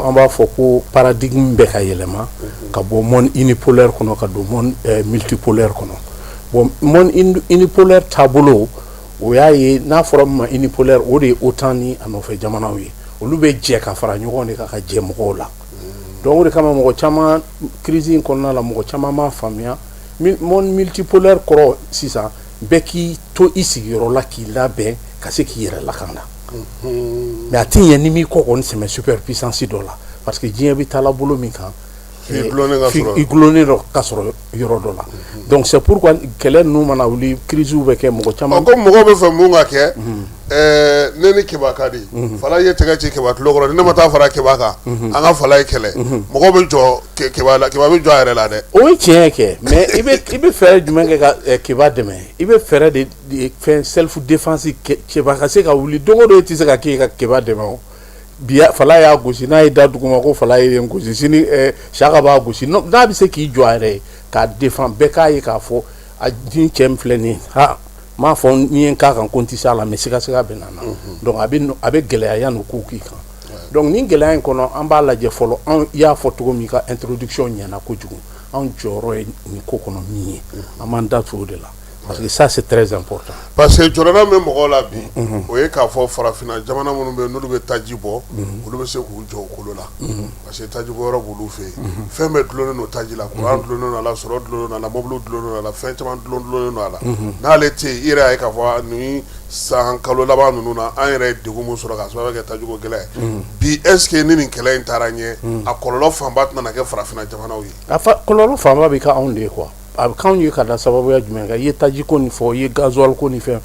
On b'a fɔ ko paradigme bɛ ka yɛlɛma ka bɔ monde unipolaire kɔnɔ ka don monde multipolaire kɔnɔ. Bon monde unipolaire taabolo o y'a ye n'a fɔra min ma unipolaire o de ye OTAN ni a nɔfɛ jamanaw ye. Olu bɛ jɛ ka fara ɲɔgɔn de kan ka jɛ mɔgɔw la. Donc o de kama mɔgɔ caman crise in kɔnɔna la mɔgɔ caman m'a faamuya. Monde multipolaire kɔrɔ sisan bɛɛ k'i to i sigiyɔrɔ la k'i labɛn ka se k'i yɛrɛ lakana. Mais a tɛ ɲɛ ni m'i kɔ kɔni sɛmɛ superpuissance dɔ la parce que diɲɛ bɛ taa la bolo min kan i gulonnen dɔ ka sɔrɔ yɔrɔ dɔ la. Donc c'est pourquoi kɛlɛ ninnu mana wuli crise bɛ kɛ mɔgɔ caman. ko mɔgɔw bɛ fɛ mun ka kɛ ne ni Keba ka di fala ye tɛgɛ ci Keba tulo kɔrɔ ne ma taa fara Keba kan an ka fala ye kɛlɛ mɔgɔw bɛ jɔ Keba la Keba bɛ jɔ a yɛrɛ la dɛ. O ye tiɲɛ kɛ mais i bɛ fɛɛrɛ jumɛn kɛ ka Keba dɛmɛ i bɛ fɛɛrɛ de fɛn self défense Keba ka se ka wuli don o don i tɛ se ka kɛ ka Keba dɛmɛ o bi fala y'a gosi n'a ye da duguma ko fala ye gosi sini Saka b'a gosi n'a bɛ se k'i jɔ a yɛrɛ ye k'a défend bɛɛ k'a ye k'a fɔ a din cɛ min filɛ nin ye ha m'a fɔ ni ye n k'a kan ko n tɛ se a la mais siga bɛ na donc a bɛ gɛlɛya yanni o k'u k'i kan donc nin gɛlɛya in kɔnɔ an b'a lajɛ fɔlɔ anw y'a fɔ cogo min ka introduction ɲɛna kojugu anw jɔyɔrɔ ye nin ko kɔnɔ min ye an m'an da tu o de la parce que ça c'est très important. Parce que jɔrɔna bɛ mɔgɔw la bi o ye k'a fɔ farafinna jamana minnu bɛ yen n'olu bɛ taji bɔ olu bɛ se k'u jɔ o kolo la parce que taji bɔ yɔrɔ b'olu fɛ yen fɛn bɛɛ dulonnen don taji la courant dulonnen don a la sɔrɔ dulonnen don a la mobile dulonnen don a la fɛn caman dulonnen don a la n'ale tɛ yen i yɛrɛ y'a ye k'a fɔ nin san kalo laban ninnu na an yɛrɛ ye degun min sɔrɔ k'a sababu kɛ tajiko gɛlɛya ye bi est ce que ni nin kɛlɛ in taara ɲɛ a kɔlɔlɔ fanba tɛna kɛ farafinna jamanaw ye. A kɔlɔlɔ fanba bɛ kɛ anw de ye quoi. A bɛ k'anw ye ka da sababuya jumɛn kan i ye taji ko nin fɔ i ye gasoil ko ni fɛn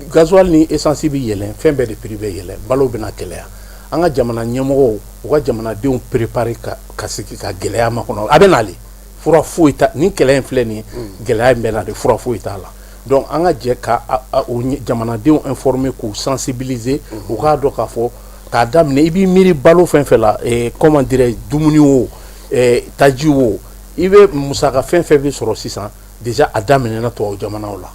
gasoil ni essence bɛ yɛlɛn fɛn bɛɛ de prix bɛ yɛlɛn balo bɛna gɛlɛya an ka jamana ɲɛmɔgɔw u ka jamanadenw préparer ka sigi ka gɛlɛya makɔnɔ a bɛ n'ale fura foyi ta nin kɛlɛ in filɛ nin ye gɛlɛya in bɛ na de fura foyi t'a la donc an ka jɛ ka jamanadenw informer k'u sensibiliser u k'a dɔn k'a fɔ k'a daminɛ i b'i miiri balo fɛn fɛn la comment dirais dumuni o taji o i bɛ musaka fɛn fɛn bɛ sɔrɔ sisan déjà a daminɛna tubabu jamanaw la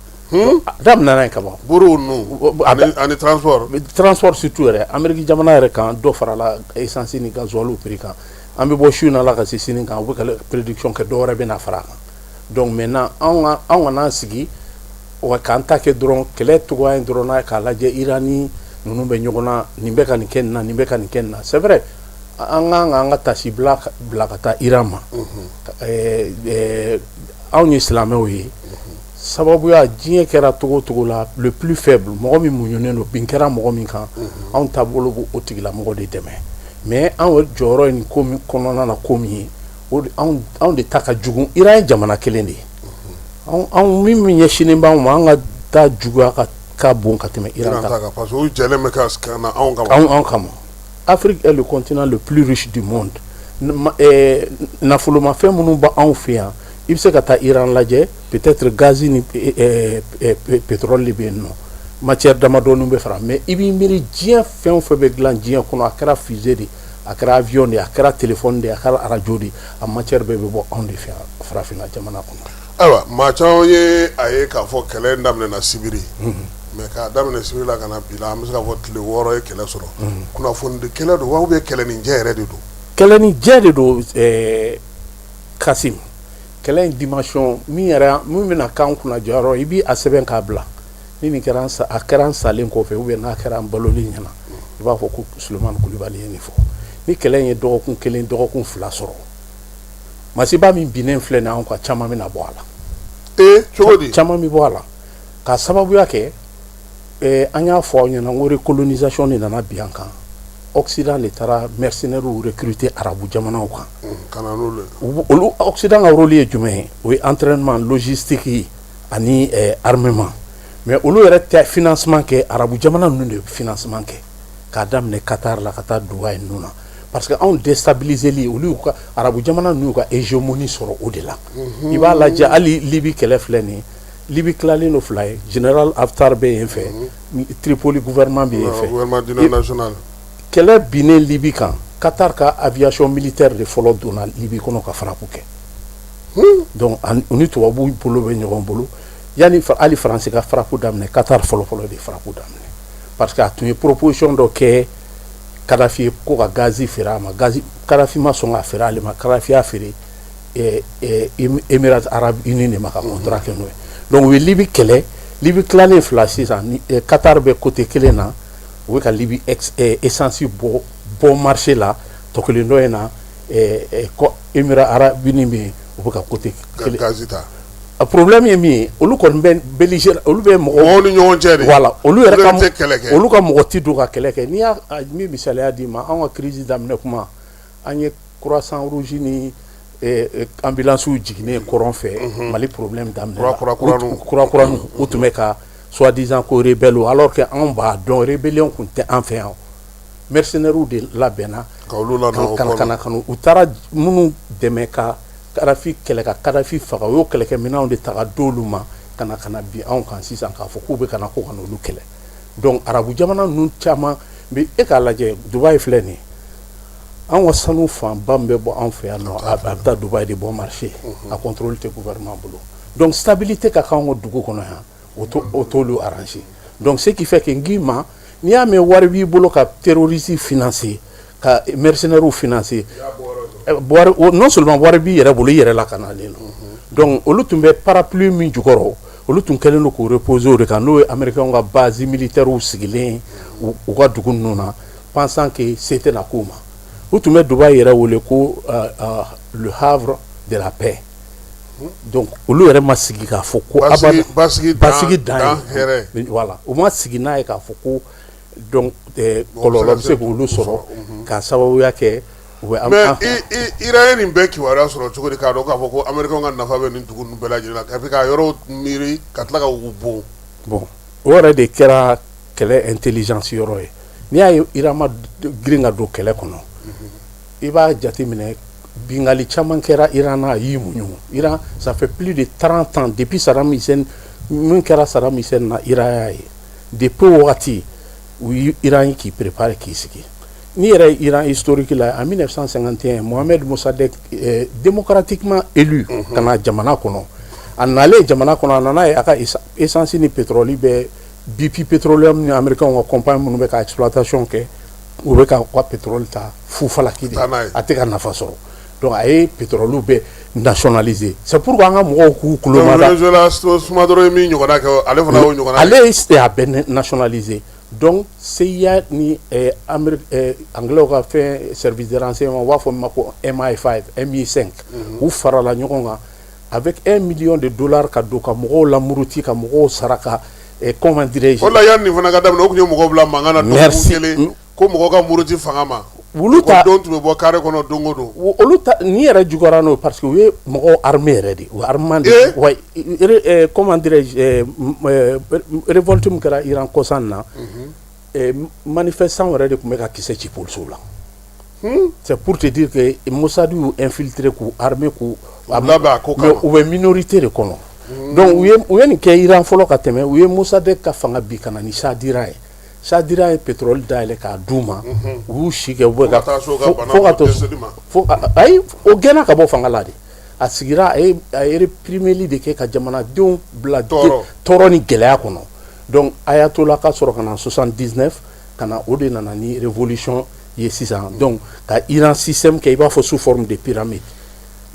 a daminɛna yen kaban buruw ninnu ani transport surtout yɛrɛ Amérique jamana yɛrɛ kan dɔ farala essence ni gasoil prix kan an bɛ bɔ su in na la ka se sini kan u bɛ ka prédiction kɛ dɔ wɛrɛ bɛ na fara a kan donc maintenant anw kana sigi wa k'an ta kɛ dɔrɔn kɛlɛ cogoya in dɔrɔn na k'a lajɛ Iran ni ninnu bɛ ɲɔgɔn na nin bɛ ka nin kɛ nin na nin bɛ ka nin kɛ nin na c'est vrai an ka tasi bila ka taa Iran ma anw ye silamɛw ye sababuya diɲɛ kɛra togo togo la le plus faible mɔgɔ min muɲunen don bin kɛra mɔgɔ min kan anw taabolo b'o tigilamɔgɔ de dɛmɛ mais anw jɔyɔrɔ ye nin ko min kɔnɔna na ko min ye anw de ta ka jugu Iran ye jamana kelen de ye anw min ɲɛsinnen b'anw ma an ka taa juguya ka bon ka tɛmɛ Iran ta kan parce que u jɛlen bɛ ka na anw kama Afrique est le continent le plus riche du monde nafolomafɛn minnu b'anw fɛ yan i bɛ se ka taa Iran lajɛ peut-être gaz ni pétrole de bɛ yen nɔ matière damadɔni bɛ fara mais i b'i miiri diɲɛ fɛn o fɛn bɛ dilan diɲɛ kɔnɔ a kɛra fusée de a kɛra avion de a kɛra téléphone de a kɛra radio de a matière bɛɛ bɛ bɔ anw de fɛ yan farafinna jamana kɔnɔ. Ayiwa maa caman ye a ye k'a fɔ kɛlɛ in daminɛna Sibiri mais k'a daminɛ Sibiri la ka na bi la an bɛ se k'a fɔ tile 6 ye kɛlɛ sɔrɔ kunnafoni di kɛlɛ don wa ou bien kɛlɛ ni jɛ yɛrɛ de don. Kɛlɛ ni jɛ de don Kasim kɛlɛ in dimension min bɛna k'an kunna jɔyɔrɔ i b'i a sɛbɛn k'a bila ni nin kɛra a kɛra an salen kɔfɛ ou bien n'a kɛra an baloli ɲɛna i b'a fɔ ko Sulemani Kulibali ye nin fɔ ni kɛlɛ in ye dɔgɔkun 1 dɔgɔkun 2 sɔrɔ masiba min binnen filɛ nin anw ka caman bɛna bɔ a la cogo di caman bɛ bɔ a la k'a sababuya kɛ an y'a fɔ aw ɲɛna ko recolonisation de nana bi an kan Occident de taara mercenaires recruter arabu jamanaw kan olu Occident ka rôle ye jumɛn ye o ye entraînement logistique ye ani armement mais olu yɛrɛ tɛ financement kɛ arabu jamana ninnu de financement kɛ k'a daminɛ Qatar la ka taa Dubaï ninnu na parce que anw déstabiliseli olu ka arabu jamana ninnu ka hégémonie sɔrɔ o de la i b'a lajɛ hali Libi kɛlɛ filɛ nin ye Libi tilalen don 2 ye général Haftar bɛ yen fɛ Tripoli gouvernement bɛ yen fɛ gouvernement d'union nationale kɛlɛ binnen Libi kan Qatar ka aviation militaire de fɔlɔ donna Libi kɔnɔ ka frappe kɛ donc u ni tubabuw bolo bɛ ɲɔgɔn bolo yanni hali Faransi ka frappe daminɛ Qatar fɔlɔ de frappe daminɛ parce que a tun ye proposition dɔ kɛ Kadhafi ko ka gazi feere ma Kadhafi ma sɔn ka feere ale ma Kadhafi y'a feere Émirats Arabes Unis de ma ka contrat kɛ n'o ye donc u ye Libi kɛlɛ Libi tilalen fila sisan Qatar bɛ côté kelen na u bɛ ka Libi essence bɔ marché la tɔ kelen dɔ in na Émirats Arabes Unis bɛ yen u bɛ ka côté kelen a problème ye min ye olu kɔni bɛ belligérant olu bɛ mɔgɔw ni ɲɔgɔn cɛ de voilà olu yɛrɛ ka olu ka mɔgɔ ti don ka kɛlɛ kɛ n'i y'a min misaliya d'i ma an ka crise daminɛ kuma an ye croissant rouge ni ambulance jiginnen kɔrɔn fɛ Mali problème daminɛ kura u tun bɛ ka soi-disant ko rebelle alors que anw b'a dɔn rébellion tun tɛ an fɛ yan mercenaires de labɛnna ka u taara minnu dɛmɛ ka Kadhafi kɛlɛ ka Kadhafi faga o y'o kɛlɛkɛminɛnw de ta ka d'olu ma ka na bi anw kan sisan k'a fɔ k'u bɛ ka na ko ka n'olu kɛlɛ donc arabu jamana ninnu caman mais e k'a lajɛ Dubaï filɛ nin ye an ka sanu fanba min bɛ bɔ anw fɛ yan nɔ a bɛ taa Dubaï de bɔ marché a contrôle tɛ gouvernement bolo donc stabilité ka k'anw ka dugu kɔnɔ yan o t'olu arranger donc ce qui fait que n k'i ma n'i y'a mɛn wari b'i bolo ka terroristes financer ka mercenaires financer non seulement wari b'i yɛrɛ bolo i yɛrɛ lakanalen don donc olu tun bɛ parapluie min jukɔrɔ olu tun kɛlen don k'u reposer o de kan n'o ye américains ka base militaires sigilen u ka dugu ninnu na pensant que se tɛna k'u ma u tun bɛ Dubaï yɛrɛ wele ko le havre de la paix donc olu yɛrɛ ma sigi k'a fɔ ko basigi dan ye voilà u ma sigi n'a ye k'a fɔ ko donc kɔlɔlɔ bɛ se k'olu sɔrɔ k'a sababuya kɛ mais Iran nin bɛɛ kibaruya sɔrɔ cogo di k'a dɔn k'a fɔ ko américains ka nafa bɛ nin dugu ninnu bɛɛ lajɛlen na k'a fɔ ka yɔrɔ miiri ka tila ka u bon o yɛrɛ de kɛra kɛlɛ intelligence yɔrɔ ye n'i y'a ye Iran ma girin ka don kɛlɛ kɔnɔ i b'a jateminɛ bingali caman kɛra Iran na a y'i muɲu Iran ça fait plus de 30 ans depuis Saddam Hussein min kɛra Saddam Hussein na Iran y'a ye depuis o wagati u Iran k'i préparer k'i sigi n'i yɛrɛ Iran historique la en 1951 Mohamed Mossadegh démocratiquement élu ka na jamana kɔnɔ a nalen jamana kɔnɔ a nana ye a ka essence ni pétrole bɛ BP Petroleum ni américains ka compagnie minnu bɛ ka exploitation kɛ u bɛ ka pétrole ta fufalaki de a tɛ ka nafa sɔrɔ donc a ye pétrole bɛ nationaliser c'est pourquoi an ka mɔgɔw k'u kulo ma da Sumadoro ye min ɲɔgɔnna kɛ ale fana y'o ɲɔgɔnna ale y'a bɛɛ nationaliser donc CIA ni anglais ka fɛn service de renseignement u b'a fɔ min ma ko MI5 u farala ɲɔgɔn kan avec $1 million ka don ka mɔgɔw lamuruti ka mɔgɔw saraka comment dirais-je o la yanni nin fana ka daminɛ o tun ye mɔgɔw bila mankan na dɔgɔkun kelen ko mɔgɔw ka muruti fanga ma olu ta don tun bɛ bɔ carré kɔnɔ don o don olu ta ni yɛrɛ jugɔra n'o parce que u ye mɔgɔw armé yɛrɛ de u armement de wa comment dirais-je révolte min kɛra Iran kɔsan na manifestants yɛrɛ de tun bɛ ka kisɛ ci policiers la c'est pour te dire que Mossad y'u infiltré k'u armé k'u mais u bɛ minorité de kɔnɔ donc u ye nin kɛ Iran fɔlɔ ka tɛmɛ u ye Mossadegh ka fanga bi ka na ni Shah d'Iran ye Shah d'Iran ye pétrole dayɛlɛ k'a d'u ma u y'u si kɛ u bɛ ka fo ka to ayi o gɛnna ka bɔ fanga la de a sigira a ye reprimeli de kɛ ka jamanadenw bila tɔɔrɔ ni gɛlɛya kɔnɔ donc Ayatollah ka sɔrɔ ka na 79 ka na o de nana ni révolution ye sisan donc ka Iran système kɛ i b'a fɔ sous forme de pyramide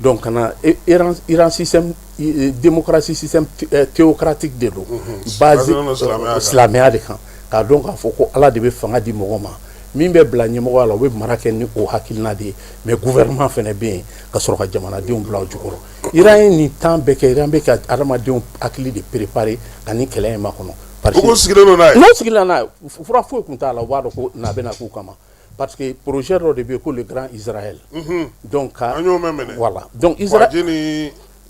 donc ka na Iran système démocratie système théocratique de don basé silamɛya de kan k'a dɔn k'a fɔ ko Ala de bɛ fanga di mɔgɔ ma min bɛ bila ɲɛmɔgɔya la o bɛ mara kɛ ni o hakilina de ye mais gouvernement fana bɛ yen ka sɔrɔ ka jamanadenw bila o jukɔrɔ Iran ye nin temps bɛɛ kɛ Iran bɛ ka adamadenw hakili de préparer ka nin kɛlɛ in makɔnɔ parce que sigilen don n'a ye n'o sigilen n'a ye fura foyi tun t'a la u b'a dɔn ko n'a bɛna k'u kama parce que projet dɔ de bɛ yen ko le grand Israël donc an y'o mɛn minɛ voilà donc Israël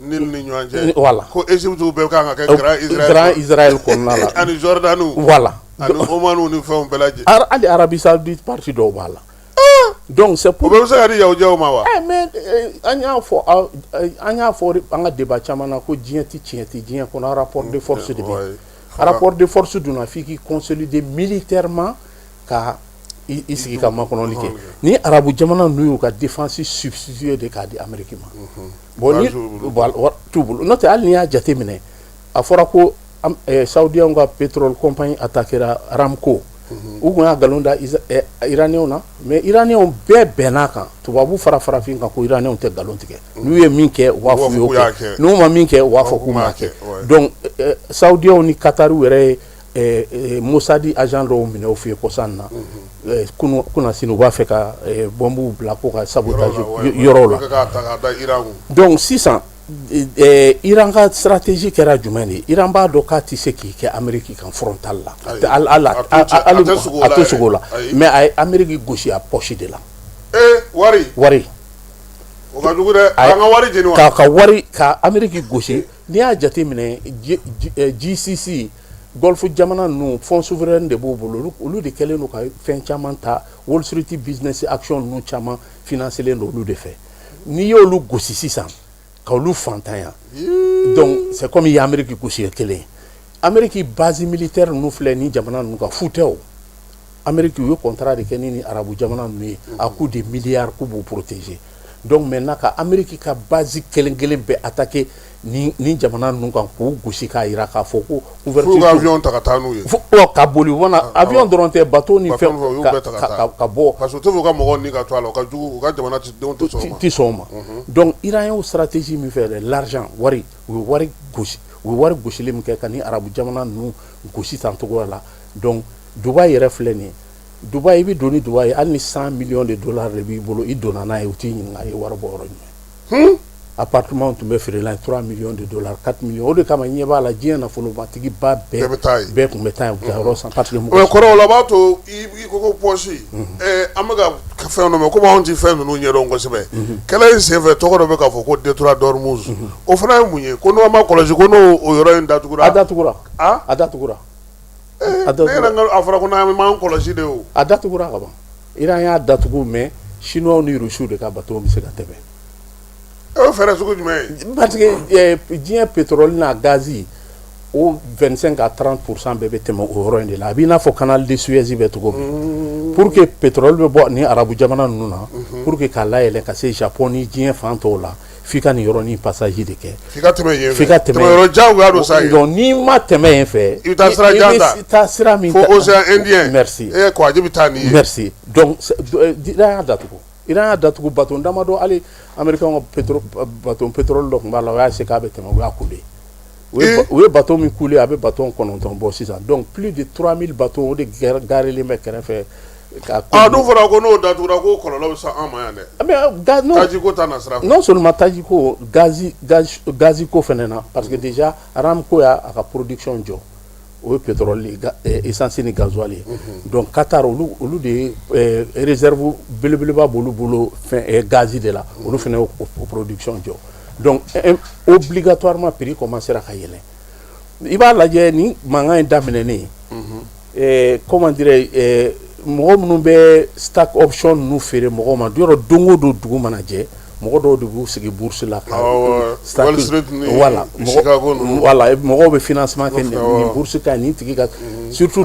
Nil ni ɲɔgɔn cɛ voilà ko Égypte bɛɛ kan ka kɛ grand Israël kɔnɔna la ani Jordani voilà ani Omanu ni fɛnw bɛɛ lajɛlen hali Arabie Saoudite partie dɔw b'a la donc c'est pour o bɛɛ bɛ se ka di yahudiyaw ma wa mais an y'a fɔ an ka débat caman na ko diɲɛ tɛ tiɲɛ tɛ diɲɛ kɔnɔ rapport de force de bɛ rapport de force donna f'i k'i consolider militairement ka i sigi ka makɔnɔli kɛ ni arabu jamana ninnu y'u ka défense substitué de k'a di Amérique ma bon ni t'u bolo n'o tɛ hali n'i y'a jateminɛ a fɔra ko saoudiens ka pétrole compagnie attaquera Aramco u kun y'a nkalon da iraniyɛnw na mais iraniyɛnw bɛɛ bɛnn'a kan tubabu fara farafin kan ko iraniyɛnw tɛ nkalon tigɛ n'u ye min kɛ u b'a fɔ u y'o kɛ n'u ma min kɛ u b'a fɔ k'u m'a kɛ donc saudiyɛnw ni katariw yɛrɛ ye Mossad agent dɔw minɛ u fɛ yen kɔsan na kunna sini u b'a fɛ ka bɔnbuw bila ko ka sabotage yɔrɔw la donc sisan Iran ka stratégie kɛra jumɛn de ye Iran b'a dɔn k'a tɛ se k'i kɛ Amérique kan frontal la a tɛ sogo la mais a ye Amérique gosi a poche de la wari o ka jugu dɛ an ka wari jeni wa ka wari ka Amérique gosi n'i y'a jate minɛ GCC Golfe jamana ninnu fonds souverain de b'u bolo olu de kɛlen don ka fɛn caman ta Wall Street business action ninnu caman financelen don olu de fɛ n'i y'olu gosi sisan k'olu fantanya donc c'est comme i ye Amérique gosi kelen ye Amérique base militaire ninnu filɛ ni jamana ninnu kan fu tɛ o Amérique u ye contrat de kɛ ni arabu jamana ninnu ye à coup de milliards k'u b'u protéger donc maintenant ka Amérique ka base kelen kelen bɛɛ attaquer ni jamana ninnu kan k'u gosi k'a jira k'a fɔ ko ouverture fo avion ta ka taa n'u ye ka boli wana avion dɔrɔn tɛ bateau ni fɛn ka bɔ parce que tu veux ka mɔgɔw ni ka to a la u ka jugu u ka jamana denw tɛ sɔn o ma donc Iran y'o stratégie min fɛ l'argent wari u ye wari gosili min kɛ ka ni arabu jamana ninnu gosi tan cogo la donc Dubaï yɛrɛ filɛ nin ye Dubaï i bɛ don ni Dubaï hali ni $100 millions de b'i bolo i donna n'a ye u t'i ɲininka a ye wari bɔ yɔrɔ jumɛn appartement tun bɛ feere la $3 millions 4 millions o de kama ɲɛ b'a la diɲɛ nafolomatigi ba bɛɛ tun bɛ taa yen u tɛ yɔrɔ san parce que o kɔrɔ o la b'a to i ko ko pɔsi an bɛ ka fɛn dɔ mɛn komi anw ti fɛn ninnu ɲɛdɔn kosɛbɛ kɛlɛ in senfɛ tɔgɔ dɔ bɛ k'a fɔ ko Détroit d'Ormuz o fana ye mun ye ko n'o ma kɔlɔsi ko n'o yɔrɔ in datugura a datugura ne yɛrɛ a fɔra ko n'an m'an kɔlɔsi de o a datugura ka ban Iran y'a datugu mais chinois ni russiw de ka bateau bɛ se ka tɛmɛ o fɛrɛ sugu jumɛn ye parce que diɲɛ pétrole n'a gazi o 25 à 30% bɛɛ bɛ tɛmɛ o yɔrɔ in de la a b'i n'a fɔ canal de Suez bɛ cogo min pour que pétrole bɛ bɔ ni arabu jamana ninnu na pour que k'a layɛlɛn ka se Japon ni diɲɛ fan tɔw la f'i ka nin yɔrɔnin passage de kɛ f'i ka tɛmɛ yen f'i ka tɛmɛ yɔrɔ jagoya don sa ye donc n'i ma tɛmɛ yen fɛ i bɛ taa sira jan ta i bɛ taa sira min fo océan Indien merci kɔgɔji bɛ taa nin ye merci donc Iran y'a datugu bateau damadɔ hali américain ka pétrole dɔ tun b'a la o y'a se k'a bɛ tɛmɛ o y'a coulé u ye bateau min coulé a bɛ bateau 9 bɔ sisan donc plus de 3000 bateaux o de garelen bɛ kɛrɛfɛ dun fɔra ko n'o datugura ko kɔlɔlɔ bɛ se an ma yan dɛ tajiko ta na sira fɛ non seulement tajiko gazi ko fɛnɛ na parce que déjà Aramco y'a ka production jɔ o ye pétrole essence ni gasoil ye donc Qatar olu de ye réserve belebeleba b'olu bolo fɛn gazi de la olu fɛnɛ o production jɔ donc obligatoirement prix commencera ka yɛlɛn i b'a lajɛ ni mankan in daminɛnen comment dirais mɔgɔ minnu bɛ stock option ninnu feere mɔgɔw ma yɔrɔ don o don dugu mana jɛ mɔgɔ dɔw de b'u sigi bourse la ka voilà mɔgɔw bɛ financement kɛ nin bourse ka nin tigi ka surtout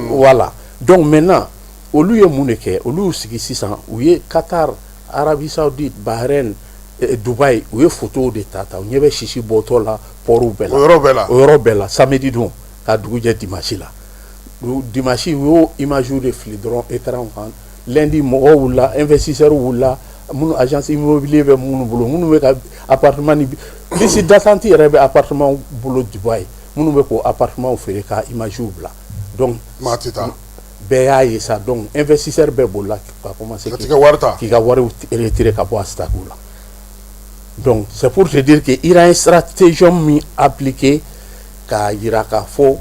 voilà donc maintenant olu ye mun de kɛ olu y'u sigi sisan u ye Qatar Arabie Saoudite Bahreïn Dubaï u ye photo de ta u ɲɛ bɛ sisi bɔtɔ la port bɛɛ la o yɔrɔ bɛɛ la samedi don ka dugu jɛ dimanche la dimanche u y'o image de fili dɔrɔn écran kan lundi mɔgɔw wulila investisseurs wulila minnu agence immobilier bɛ minnu bolo minnu bɛ ka appartement ni liste d'attente yɛrɛ bɛ appartement bolo Dubaï minnu bɛ k'o appartement feere ka image bila donc bɛɛ y'a ye sa donc investisseur bɛɛ bolila ka commencer k'i ka wari retirer ka bɔ a stock la donc c'est pour te dire que Iran ye stratégie min appliqué k'a jira k'a fɔ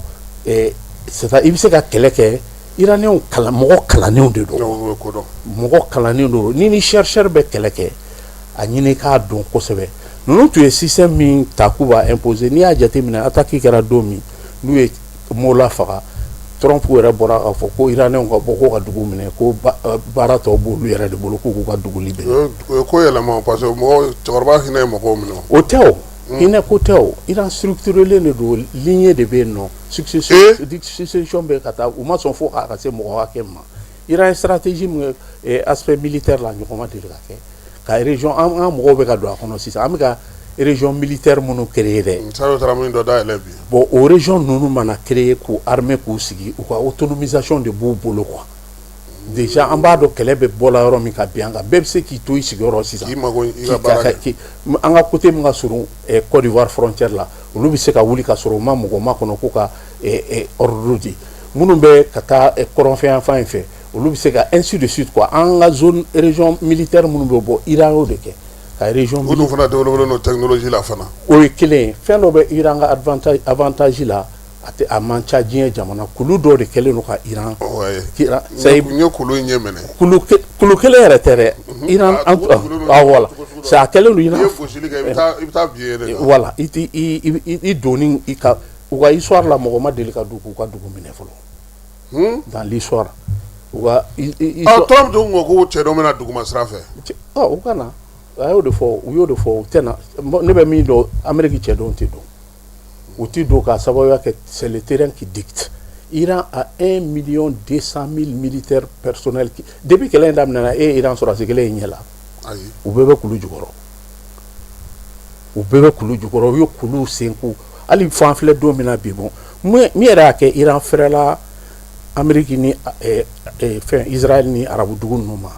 c'est-à-dire i bɛ se ka kɛlɛ kɛ Iraniyɛnw mɔgɔ kalannenw de don mɔgɔ kalannenw don ni chercheur bɛ kɛlɛ kɛ a ɲini k'a dɔn kosɛbɛ ninnu tun ye système min ta k'u b'a imposer n'i y'a jateminɛ attaque kɛra don min n'u ye Mola faga Trump yɛrɛ bɔra k'a fɔ ko Iraniyɛnw ka bɔ k'o ka dugu minɛ ko baara tɔ b'olu yɛrɛ de bolo k'u k'u ka dugu libéré o ye ko yɛlɛma parce que cɛkɔrɔba hinɛ ye mɔgɔw minɛ o tɛ o hinɛ ko tɛ o Iran structurelen de don ligne de bɛ yen nɔ succession bɛ ka taa u ma sɔn fo a ka se mɔgɔ hakɛ ma Iran ye stratégie min aspect militaire la ɲɔgɔn ma deli ka kɛ ka région an mɔgɔw bɛ ka don a kɔnɔ sisan an bɛ ka région militaire minnu créé dɛ Saro taara min dɔ da yɛlɛ bi. bon o région ninnu mana créé k'u armée k'u sigi u ka autonomisation de b'u bolo quoi déjà an b'a dɔn kɛlɛ bɛ bɔla yɔrɔ min ka bin an kan bɛɛ bɛ se k'i to i sigiyɔrɔ sisan K'i mago i ka baara kɛ. an ka côté min ka surun Côte d'Ivoire frontière la olu bɛ se ka wuli ka sɔrɔ u ma mɔgɔ ma kɔnɔ k'u ka ordre di minnu bɛ ka taa kɔrɔnfɛ yan fan in fɛ olu bɛ se ka ainsi de suite quoi an ka zone région militaire minnu bɛ bɔ Iran y'o de kɛ ka région Olu fana développé no technologie la fana. o ye kelen ye fɛn dɔ bɛ Iran ka avantage la a man ca diɲɛ jamana kulu dɔ de kɛlen don ka Iran N ye kulu in ɲɛ minɛ. kulu kelen yɛrɛ tɛ dɛ Iran voilà c'est a kɛlen don Iran N'i ye gosili kɛ i bɛ taa bin yen de. voilà i donni i ka u ka histoire la mɔgɔ ma deli ka k'u ka dugu minɛ fɔlɔ dans l'histoire u ka Trump dun ko ko cɛ dɔ bɛna duguma sira fɛ. u kana a y'o de fɔ u y'o de fɔ u tɛna ne bɛ min dɔn Amérique cɛ dɔn tɛ dɔn u ti don k'a sababuya kɛ c'est le terrain qui dicte Iran a 1,200,000 militaires personnels depuis kɛlɛ in daminɛna Iran sɔrɔdasi kelen in ɲɛ la u bɛɛ bɛ kulu jukɔrɔ u y'o kulu senku hali fɔ an filɛ don min na bi bon min yɛrɛ y'a kɛ Iran fɛrɛla Amérique ni fɛn Israël ni arabu dugu ninnu ma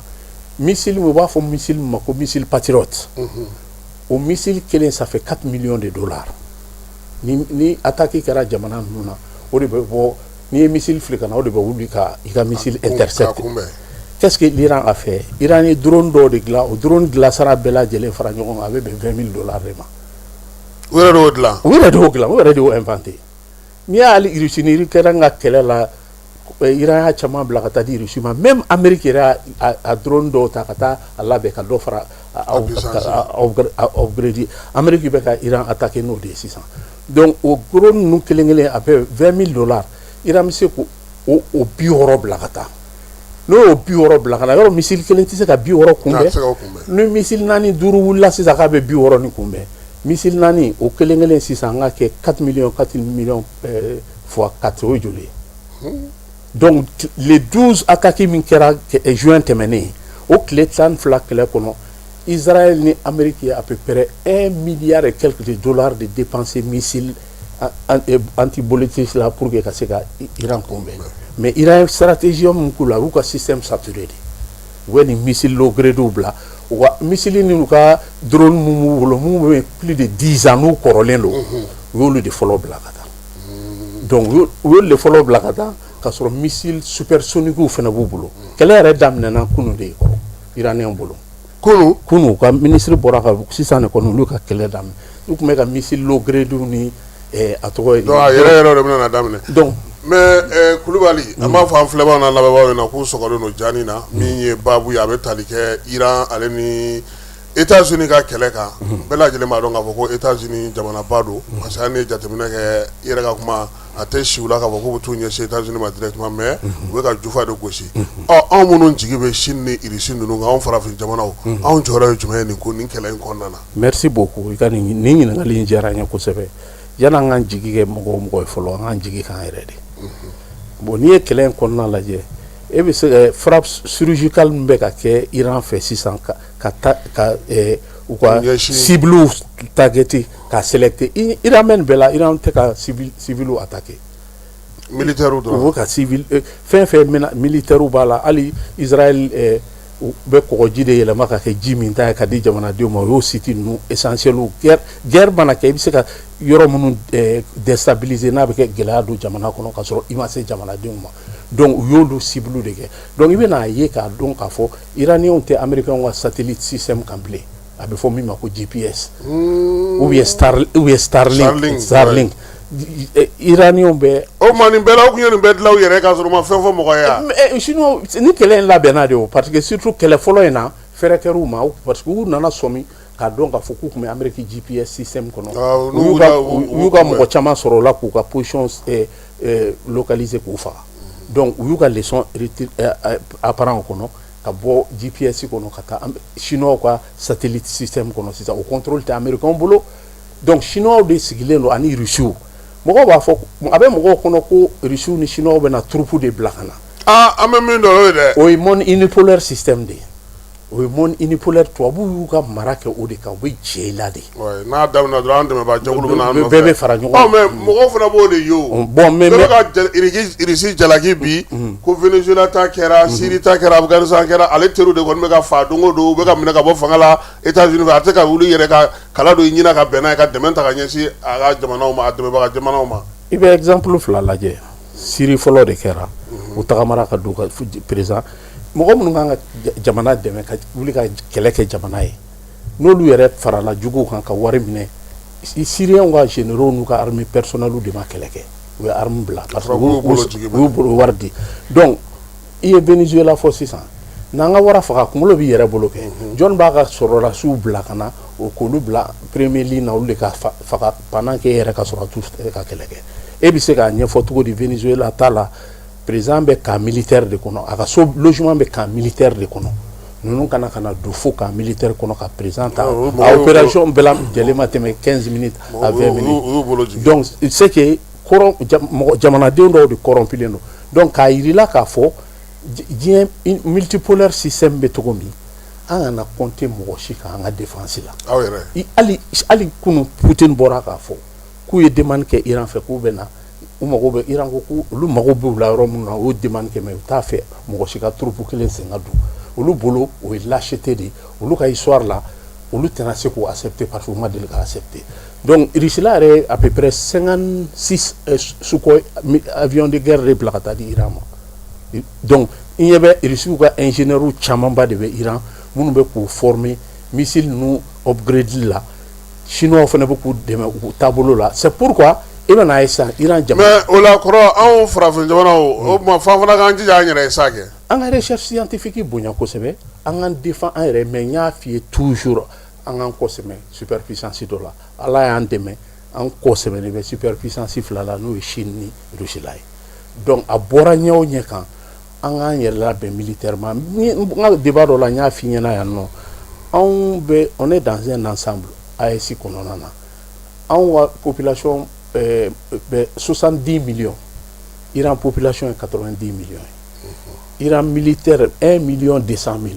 missile u b'a fɔ missile ma ko missile patriote o missile kelen ça fait 4 millions de dollars ni attaque kɛra jamana ninnu na o de bɛ bɔ n'i ye missile fili ka na o de bɛ wuli ka i ka missile intercepter qu'est-ce que l'Iran a fait Iran ye drone dɔw de dilan o drone dilansara bɛɛ lajɛlen fara ɲɔgɔn kan a bɛ bɛn $20,000 de ma u yɛrɛ de y'o dilan u yɛrɛ de y'o inventé n'i y'a hali Russie ni kɛra n ka kɛlɛ la Iran y'a caman bila ka taa di Russie ma même Amérique yɛrɛ a drone dɔw ta ka taa a labɛn ka dɔ fara upgrade Amérique bɛ ka Iran attaquer n'o de ye sisan donc o drone ninnu kelen kelen a bɛ $20,000 Iran bɛ se k'o 60 bila ka taa n'o y'o 60 bila ka na yɔrɔ missile kelen tɛ se ka 60 kunbɛn ni missile 4 5 wulila sisan k'a bɛ 60 ni kunbɛn missile 4 o kelen kelen sisan an ka kɛ 4 millions fois 4 o ye joli ye donc les 12 attaques min kɛra juin tɛmɛnen o tile 12 kɛlɛ kɔnɔ Israël ni Amérique ye à peu près 1 milliard et quelques de dollars de dépensés missiles anti-ballistiques là pour que ka se ka Iran kunbɛn mais Iran ye stratégie min k'u la u ka système saturé de u bɛ nin missile low grade bila u ka missile ni u ka drone mun b'u bolo mun bɛ plus de 10 ans n'u kɔrɔlen don u y'olu de fɔlɔ bila ka taa donc u y'olu de fɔlɔ bila ka taa ka sɔrɔ missile supersonique fana b'u bolo kɛlɛ yɛrɛ daminɛna kunu de kɔrɔ Iranien bolo kunu ka ministre bɔra ka sisan de kɔnɔ olu ka kɛlɛ daminɛ u tun bɛ ka missile low grade ni a tɔgɔ ye donc a yɛrɛ de bɛna daminɛ donc mais Kulibali an b'a fɔ an filɛbagaw n'a lamɛnbagaw ɲɛna k'u sɔgɔlen don jaani na min ye baabu ye a bɛ tali kɛ Iran ale ni États-Unis ka kɛlɛ kan bɛɛ lajɛlen b'a dɔn k'a fɔ ko États-Unis jamanaba don parce que hali ni jateminɛ kɛ i yɛrɛ ka kuma a tɛ si u la k'a fɔ k'u bɛ t'u ɲɛsin États-Unis ma directement mais u bɛ ka jufa de gosi anw minnu jigi bɛ Chine ni Russie ninnu kan anw farafin jamanaw anw jɔyɔrɔ ye jumɛn ye nin kɛlɛ in kɔnɔna na. merci beaucoup i ka nin ɲininkali in diyara n ye kosɛbɛ yan'an k'an jigi kɛ mɔgɔ ye fɔlɔ an k'an jigi k'an yɛrɛ de bon n'i ye kɛlɛ in kɔnɔna lajɛ e bɛ se ka frappe chirurgicale min bɛ ka kɛ Iran fɛ sisan ka u ka cible targeter ka selecter Iran mɛn bɛɛ la Iran tɛ ka civil attaquer militaire dɔrɔn u ka civil fɛn fɛn militaire b'a la hali Israël u bɛ kɔgɔji de yɛlɛma ka kɛ ji min ta ye ka di jamanadenw ma o y'o site ninnu essentiel guerre mana kɛ i bɛ se ka yɔrɔ minnu déstabiliser n'a bɛ kɛ gɛlɛya don jamana kɔnɔ ka sɔrɔ i ma se jamanadenw ma donc u y'olu cible de kɛ donc i bɛna ye k'a dɔn k'a fɔ Iraniens tɛ Américains ka satellite système kan bilen a bɛ fɔ min ma ko GPS ou bien Starlink Iraniens bɛ o ma nin bɛɛ la u tun ye nin bɛɛ dilan u yɛrɛ k'a sɔrɔ u ma fɛn fɔ mɔgɔ ye sinon ni kɛlɛ in labɛnna de o parce que surtout kɛlɛ fɔlɔ in na fɛɛrɛ kɛra u ma parce que u nana sɔmi k'a dɔn k'a fɔ k'u tun bɛ Amérique GPS système kɔnɔ u y'u ka mɔgɔ caman sɔrɔ o la k'u ka position localiser k'u faga donc u y'u ka leçon apparent kɔnɔ ka bɔ GPS kɔnɔ ka taa chinois ka satellite système kɔnɔ sisan o contrôle tɛ Américains bolo donc chinois de sigilen don ani Russiw mɔgɔw b'a fɔ a bɛ mɔgɔw kɔnɔ ko Russiw ni chinois bɛna troupe de bila ka na an bɛ min dɔn o ye dɛ o ye unipolar système de ye o ye mɔni unipolaire tubabuw y'u ka mara kɛ o de kan u bɛ jɛ i la de. n'a daminɛ dɔrɔn an dɛmɛbaa jɛkulu bɛ n'an nɔfɛ bɛɛ bɛ fara ɲɔgɔn kan. mais mɔgɔw fana b'o de ye o. mais bɛɛ bɛ ka Irisi jalaki bi ko Venezuela ta kɛra Syrie ta kɛra Afghanistan kɛra ale teriw de kɔni bɛ ka fa don o don u bɛ ka minɛ ka bɔ fanga la États-Unis fɛ a tɛ ka wuli yɛrɛ ka kala don i ɲinɛ ka bɛn n'a ye ka dɛmɛ ta ka ɲɛsin a ka jamanaw ma a dɛmɛbaga jamanaw ma. I bɛ exemple fila lajɛ Syrie fɔlɔ de kɛra u tagamara ka don ka président mɔgɔ minnu kan ka jamana dɛmɛ ka wuli ka kɛlɛ kɛ jamana ye n'olu yɛrɛ farala juguw kan ka wari minɛ Syriens ka généraux n'u ka armée personnelle de ma kɛlɛ kɛ u ye arme bila parce que u y'u bolo wari di donc i ye Venezuela fɔ sisan n'an ka wara faga kunkolo b'i yɛrɛ bolo kɛ jɔn b'a ka sɔrɔdasiw bila ka na o k'olu bila premier ligne na olu de ka faga pendant que e yɛrɛ ka sɔrɔ ka kɛlɛ kɛ e bɛ se k'a ɲɛfɔ cogo di Venezuela ta la président bɛ camp militaire de kɔnɔ a ka so logement bɛ camp militaire de kɔnɔ ninnu kana don fo camp militaire kɔnɔ ka président ta a opération bɛɛ la jɛlen ma tɛmɛ 15 minutes à 20 minutes donc c'est que jamanadenw dɔw de corrompilen don donc k'a yirila k'a fɔ diɲɛ multipolaire système bɛ cogo min an kana compter mɔgɔ si kan an ka défense la hali kunu Poutine bɔra k'a fɔ k'u ye demande kɛ Iran fɛ k'u bɛ na u mago bɛ Iran ko olu mago b'u la yɔrɔ minnu na o demande kɛ mais u t'a fɛ mɔgɔ si ka troupe kelen sen ka don olu bolo o ye lâcheté de olu ka histoire la olu tɛna se k'o accepter parce que u ma deli ka accepter donc Russie la yɛrɛ à peu près 56 Sukhoi avions de guerre de bila ka taa di Iran ma donc i ɲɛ bɛ Russiw ka ingénieurs camanba de bɛ Iran minnu bɛ k'u former missile ninnu upgrade la Chinois fana bɛ k'u dɛmɛ u taabolo la c'est pourquoi i bɛna ye sisan Iran jamana. mais o la kɔrɔ anw farafin jamanaw o tuma f'an fana k'an jija an yɛrɛ ye sa kɛ. an ka recherche scientifique bonya kosɛbɛ an k'an défend an yɛrɛ mais n y'a f'i ye toujours an k'an kɔsɛbɛ superpuissance dɔ la Ala y'an dɛmɛ an kɔsɛbɛlen bɛ superpuissance fila la n'o ye Chine ni Russie la ye donc a bɔra ɲɛ o ɲɛ kan an k'an yɛrɛ labɛn militairement n ka débat dɔ la n y'a f'i ɲɛna yan nɔ on est dans un ensemble AES kɔnɔna na anw ka population 70 millions Iran population est 90 millions Iran militaire 1 million 200 000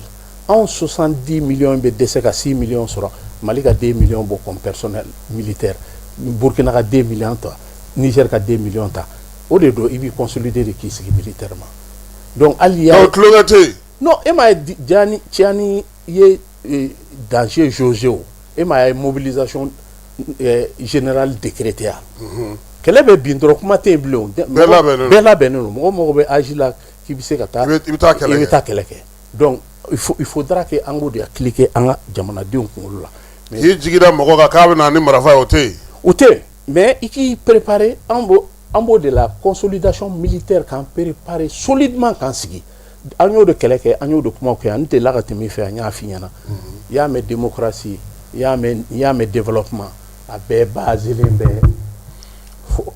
anw 70 millions bɛ dɛsɛ ka 6 millions sɔrɔ Mali ka 2 millions bɔ comme personnel militaire Burkina ka 2 millions ta Niger ka 2 millions ta o de don i b'i consolider de k'i sigi militairement donc hali ya tulonkɛ tɛ yen non e m'a ye Tiani ye danger jauger o e m'a ye mobilisation générale décrétée ya kɛlɛ bɛ bin dɔrɔn kuma tɛ yen bilen o bɛɛ labɛnnen don mɔgɔ mɔgɔ bɛ âge la k'i bɛ se ka taa i bɛ taa kɛlɛ kɛ donc il faudra que an k'o de appliquer an ka jamanadenw kunkolo la k'i jigida mɔgɔ kan k'a bɛ na ni marifa ye o tɛ yen o tɛ yen mais i k'i préparer an b'o de la consolidation militaire k'an préparer solidement k'an sigi an y'o de kɛlɛ kɛ an y'o de kumaw kɛ an delila ka tɛmɛ i fɛ an y'a f'i ɲɛna i y'a mɛn démocratie i y'a mɛn développement a bɛɛ baselen bɛ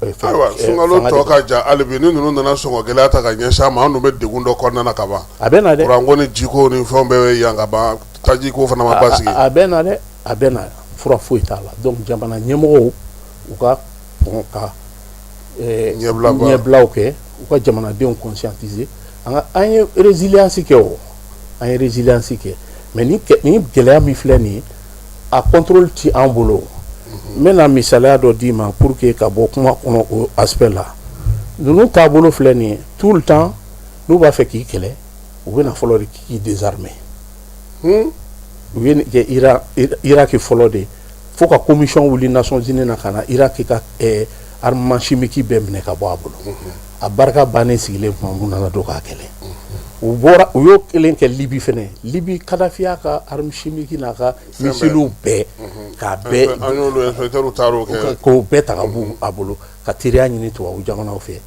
ayiwa sunkalo tɔ ka jan hali bi ni ninnu nana sɔngɔ gɛlɛya ta ka ɲɛsin a ma an dun bɛ degun dɔ kɔnɔna na ka ban a bɛ na dɛ kuranko ni jiko ni fɛnw bɛɛ bɛ yan ka ban tajiko fana ma basigi a bɛ na dɛ a bɛ na fura foyi t'a la donc jamana ɲɛmɔgɔw u ka kɔn ka ɲɛbilaw kɛ u ka jamanadenw conscientiser an ye résilience kɛ o an ye résilience kɛ mais ni gɛlɛya min filɛ nin ye a contrôle ti an bolo n bɛna misaliya dɔ d'i ma pour que ka bɔ kuma kɔnɔ o aspect la ninnu taabolo filɛ nin ye tout le temps n'u b'a fɛ k'i kɛlɛ u bɛna fɔlɔ de k'i désarmer u ye nin kɛ Irak fɔlɔ de fo ka commission wuli Nations Unies na ka na Irak ka armement chimique bɛɛ minɛ ka bɔ a bolo a barika bannen sigilen kuma mun nana don k'a kɛlɛ u y'o kelen kɛ Libi fɛnɛ Libi Kadhafi y'a ka arme chimique n'a ka missiles bɛɛ k'a bɛɛ k'o bɛɛ ta ka bɔ a bolo ka teriya ɲini tubabu jamanaw fɛ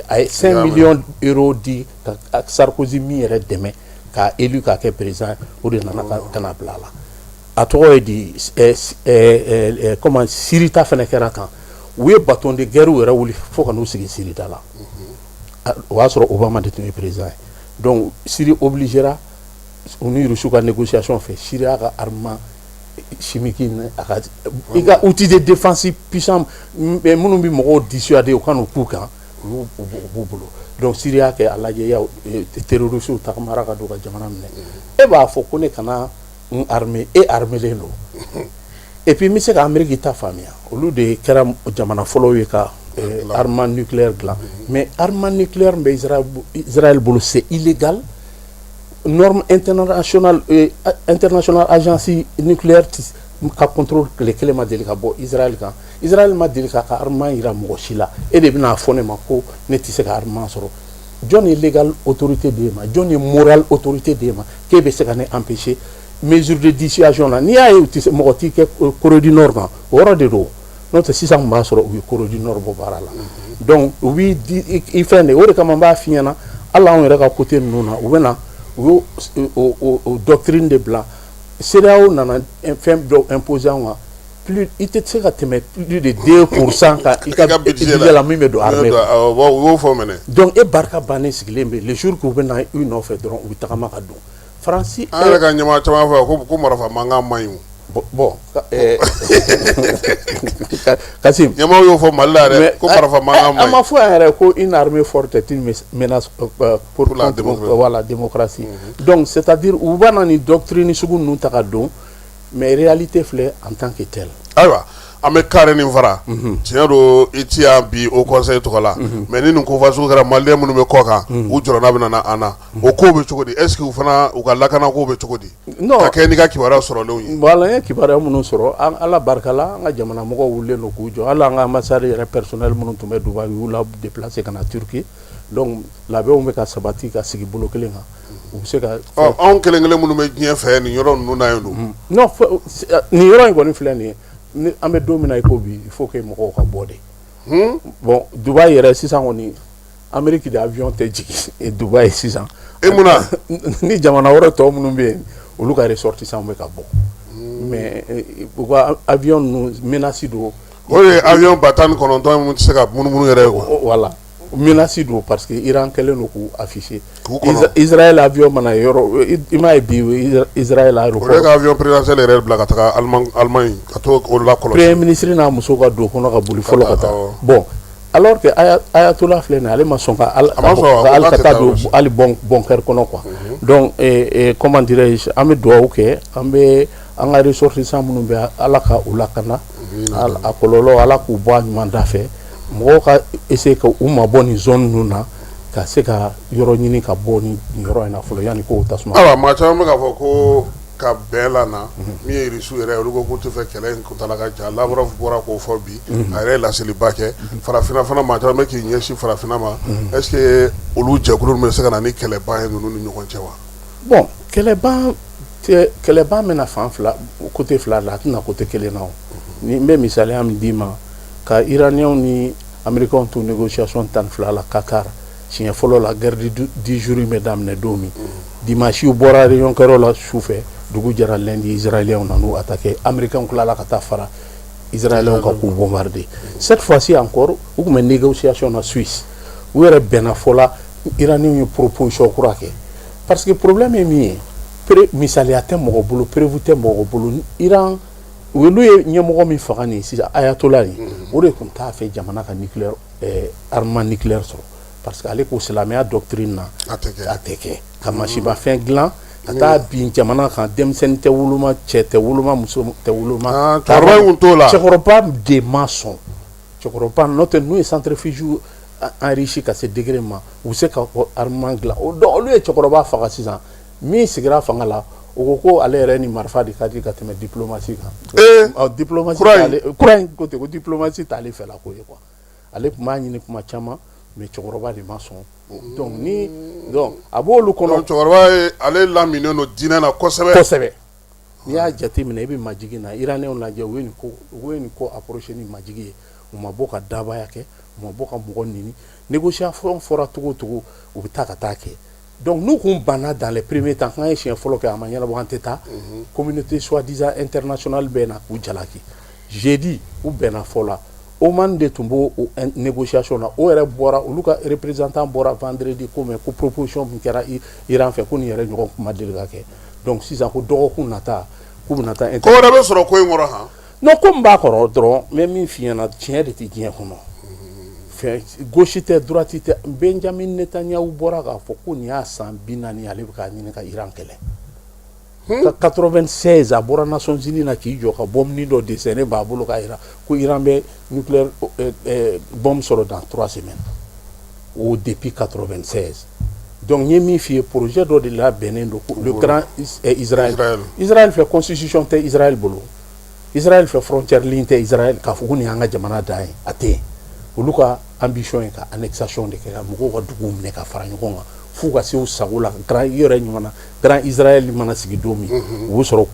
a ye 5 millions euros di ka Sarkozy min yɛrɛ dɛmɛ k'a élu k'a kɛ président o de nana ka na bila a la a tɔgɔ ye di comment Sirita fɛnɛ kɛra tan u ye bâton de guerre yɛrɛ wuli fo ka n'u sigi Sirita la o y'a sɔrɔ Obama de tun ye président ye donc Syrie obligera u ni Russie ka négociation fɛ Syrie y'a ka armement chimique i ka outil de défense puissant minnu bɛ mɔgɔw dissuader u ka n'u k'u kan b'u bolo donc Syria kɛ a lajɛ ya terroristes tagamara ka don ka jamana minɛ e b'a fɔ ko ne kana armée len don et puis n bɛ se ka Amérique ta faamuya olu de kɛra jamana fɔlɔw ye ka armement nucléaire dilan mais armement nucléaire min bɛ Israël bolo c'est illégal norme internationale agence nucléaire ka contrôle tile kelen ma deli ka bɔ Israël kan Israël ma deli k'a ka armement yira mɔgɔ si la e de bɛna fɔ ne ma ko ne tɛ se ka armement sɔrɔ jɔn ye légal autorité d'e ma jɔn ye moral autorité d'e ma k'e bɛ se ka ne empêcher mesure de dissuasion la n'i y'a ye mɔgɔ t'i kɛ Corée du Nord kan o yɔrɔ de don n'o tɛ sisan kun b'a sɔrɔ u ye Corée du Nord bɔ baara la donc u b'i di i fɛn de o de kama n b'a f'i ɲɛna hali anw yɛrɛ ka côté ninnu na u bɛ na u y'o doctrine de bila CEDEAO nana fɛn dɔ imposer an kan plus i tɛ se ka tɛmɛ plus de 2% kan i ka budget la min bɛ don armée donc e barika bannen sigilen bɛ le jour k'u bɛ na i nɔfɛ dɔrɔn u bɛ tagama ka don Faransi an yɛrɛ ka ɲɛmaa caman fɔ ko marifa mankan man ɲi bon Kassim ɲɛmaaw y'o fɔ Mali la yɛrɛ ko marifa mankan man ɲi an ma fɔ yan yɛrɛ ko une armée forte est une menace pour la démocratie donc c'est-à-dire u b'a na ni doctrine sugu ninnu ta ka don mais réalité filɛ en tant que tel ayiwa an bɛ carré nin fara tiɲɛ don i ti yan bi au conseil tɔgɔ la mais ni nin ko fasugu kɛra maliyɛn minnu bɛ kɔ kan u jɔrɔna bɛ na an na o ko bɛ cogo di est-ce que u fana u ka lakana ko bɛ cogo di ka kɛ n'i ka kibaruya sɔrɔlenw ye voilà n ye kibaruya minnu sɔrɔ Ala barika la an ka jamana mɔgɔw wulilen don k'u jɔ hali an ka ambassade yɛrɛ personnel minnu tun bɛ Dubaï u y'u la déplacer ka na Turquie donc labɛnw bɛ ka sabati ka sigi bolo kelen kan u bɛ se ka anw kelen-kelen minnu bɛ diɲɛ fɛ nin yɔrɔ ninnu na yen don non nin yɔrɔ in kɔni filɛ nin ye ni an bɛ don min na i ko bi il faut que mɔgɔw ka bɔ de bon Dubaï yɛrɛ sisan kɔni Amérique de avion tɛ jigin Dubaï sisan e munna ni jamana wɛrɛ tɔ minnu bɛ yen olu ka ressortissants bɛ ka bɔ mais u ka avion ninnu menace don o ye avion ba 19 minnu tɛ se ka munumunu yɛrɛ ye quoi voilà menace don parce que Iran kɛlen don k'u afficher Israël avion mana yɔrɔ i m'a ye bi Israël aéroport o de ka avion présidentiel yɛrɛ bila ka taga Allemagne ka to o la kɔlɔsi premier ministre n'a muso ka don kɔnɔ ka boli fɔlɔ ka taa bon alors que Ayatollah filɛ nin ale ma sɔn ka hali ka taa don hali bunker kɔnɔ quoi donc comment dirais-je an bɛ dugawu kɛ an bɛ an ka ressortissants minnu bɛ Ala ka u lakana a kɔlɔlɔ Ala k'u bɔ a ɲuman da fɛ mɔgɔw ka essayer ka u mabɔ nin zone ninnu na ka se ka yɔrɔ ɲini ka bɔ nin yɔrɔ in na fɔlɔ yanni k'o tasuma ayiwa maa caman bɛ k'a fɔ ko ka bɛn la na min ye Irisiw yɛrɛ olu ko k'u tɛ fɛ kɛlɛ in kuntala ka jan Lavrov bɔra k'o fɔ bi a yɛrɛ ye laseliba kɛ farafinna fana maa caman bɛ k'i ɲɛsin farafinna ma est-ce que olu jɛkulu bɛ se ka na ni kɛlɛban ye ninnu ni ɲɔgɔn cɛ wa bon kɛlɛban bɛna fan fila côté fila la a tɛna côté kelen na o ni n bɛ misaliya min d'i ma ka Iraniens ni Américains to négociation tan fila la Qatar siɲɛ fɔlɔ la guerre du 10 jours in bɛ daminɛ don min dimanche u bɔra réunion kɛyɔrɔ la sufɛ dugu jɛra lundi Israéliens nan'u attaquer Américains tilala ka taa fara Israéliens ka k'u bombarder cette fois-ci encore u tun bɛ négociation na Suisse u yɛrɛ bɛnna fɔ la Iraniens ye proposition kura kɛ parce que problème ye min ye misaliya tɛ mɔgɔ bolo prévu tɛ mɔgɔ bolo Iran olu ye ɲɛmɔgɔ min faga nin sisan Ayatollah ni o de tun t'a fɛ jamana ka nucléaire armement nucléaire sɔrɔ parce que ale ko silamɛya doctrine na a tɛ kɛ ka masibafɛn dilan ka taa bin jamana kan denmisɛnnin tɛ woloma cɛ tɛ woloma muso tɛ woloma cɛkɔrɔba de ma sɔn cɛkɔrɔba n'o tɛ n'u ye centrifuge enrichi ka se degré ma u bɛ se ka armement dilan olu ye cɛkɔrɔba faga sisan min sigira fanga la o ko ale yɛrɛ ni marifa de ka di ka tɛmɛ diplomatie kan diplomatie kura in ko ten ko diplomatie t'ale fɛla ko ye quoi ale tun b'a ɲini kuma caman mais cɛkɔrɔba de ma sɔn donc a b'olu kɔnɔ cɛkɔrɔba ye ale laminen don diinɛ na kosɛbɛ n'i y'a jate minɛ i bɛ majigi na Iraniens lajɛ u ye nin ko approché ni majigi ye u ma bɔ ka dabaya kɛ u ma bɔ ka mɔgɔ nini négociation fɔra cogo o cogo u bɛ taa ka taa kɛ donc n'u kun banna dans les premiers temps k'an ye siɲɛ fɔlɔ kɛ a ma ɲɛnabɔ an tɛ taa communauté soi-disant internationale bɛ na k'u jalaki jeudi u bɛnna fɔ la Oman de tun b'o négociation na o yɛrɛ bɔra olu ka représentant bɔra vendredi ko mais ko proposition min kɛra Iran fɛ ko nin yɛrɛ ɲɔgɔn kuma deli ka kɛ donc sisan ko dɔgɔkun nata k'u bɛna taa ko wɛrɛ bɛ sɔrɔ ko in kɔrɔ han non ko n b'a kɔrɔ dɔrɔn n bɛ min f'i ɲɛna tiɲɛ de tɛ diɲɛ kɔnɔ gauche tɛ droite tɛ Benjamin Netanyahu bɔra k'a fɔ ko nin y'a san 40 ale bɛ k'a ɲini ka Iran kɛlɛ. 96 a bɔra Nations Unies na k'i jɔ ka bombe dɔ décerner b'a bolo ka Iran ko Iran bɛ nucléaire bombe sɔrɔ dans 3 semaines. Ou depuis 96. Donc, il y a un projet de la Bénin, le grand Israël. Israël fait constitution de Israël. Israël fait frontière ligne de Israël. Quand vous avez un jamana d'aïe, athée. Vous avez ambition et annexation de la Mouko, vous avez un farangon. Vous avez un sagoula, grand Israël, Manasidomi. Vous serez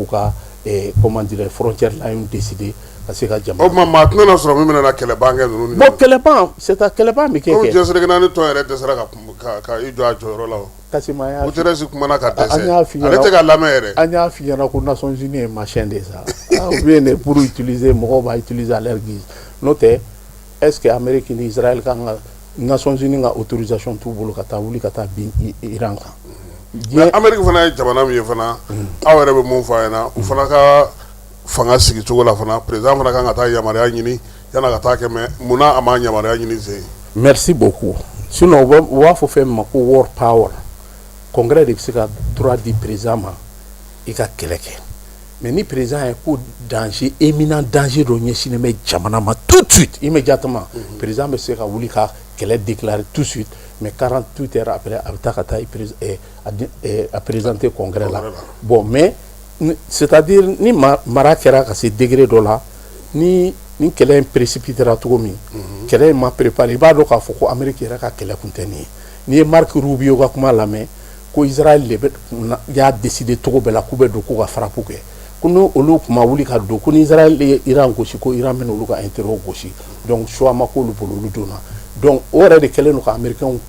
comment dire, frontière ligne décidée. O ma maintenant na sɔrɔ min bɛna na kɛlɛban kɛ ninnu. Bon kɛlɛban c'est à kɛlɛban bɛ kɛ. O jɛnsɛrɛ naani tɔn yɛrɛ dɛsɛra ka i jɔ a jɔyɔrɔ la o. Kasima y'a. O Guterres kumana ka dɛsɛ. An y'a f'i ɲɛna. Ale tɛ ka lamɛn yɛrɛ. An y'a f'i ɲɛna ko Nations Unies ye machin de ça. Ou bien pour utiliser mɔgɔw b'a utiliser à leur guise. N'o tɛ est-ce que Amérique ni Israël kan ka Nations Unies ka autorisation t'u bolo ka taa wuli ka taa bin Iran kan. Mais Amérique fana ye jamana min ye fana aw yɛrɛ bɛ mun fɔ a ɲɛna u fana ka fanga sigi cogo la fana président fana kan ka taa yamaruya ɲini yana ka taa kɛ mais munna a ma yamaruya ɲini sen. Merci beaucoup. Sinon u b'a fɔ fɛn min ma ko war power congrès de bɛ se ka droit di président ma i ka kɛlɛ kɛ mais ni président ye ko danger éminent danger dɔ ɲɛsinnen bɛ jamana ma tout de suite immédiatement président bɛ se ka wuli ka kɛlɛ déclarer tout de suite mais 48 heures après a bɛ taa ka taa a présenter congrès la bon mais c'est-à-dire ni mara kɛra ka se degré dɔ la ni kɛlɛ in précipitera cogo min kɛlɛ in ma préparé i b'a dɔn k'a fɔ ko Amérique yɛrɛ ka kɛlɛ kun tɛ nin ye n'i ye Marc Rubio ka kuma lamɛn ko Israël de y'a décidé cogo bɛɛ la k'u bɛ don k'u ka frappe kɛ ko ni olu kuma wuli ka don ko ni Israël ye Iran gosi ko Iran bɛna olu ka intérêt gosi donc choix ma k'olu bolo olu donna donc o yɛrɛ de kɛlen don ka américains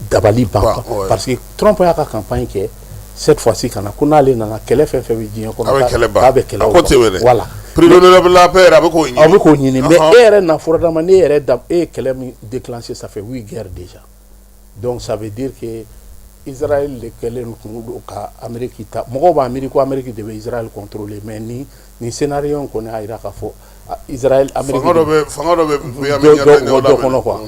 dabali ban parce que Trump y'a ka campagne kɛ cette fois-ci kana ko n'ale nana kɛlɛ fɛn fɛn bɛ diɲɛ kɔnɔ k'a bɛ kɛlɛ voilà prix de la paix a bɛ k'o ɲini mais e yɛrɛ na fɔra dama ne yɛrɛ da e ye kɛlɛ min déclenché ça fait 8 guerres déjà donc ça veut dire que Israël de kɛlen kun don ka Amérique ta mɔgɔw b'a miiri ko Amérique de bɛ Israël contrôler mais ni scénario in kɔni y'a jira k'a fɔ Israël Amérique fanga dɔ bɛ dɔ kɔnɔ quoi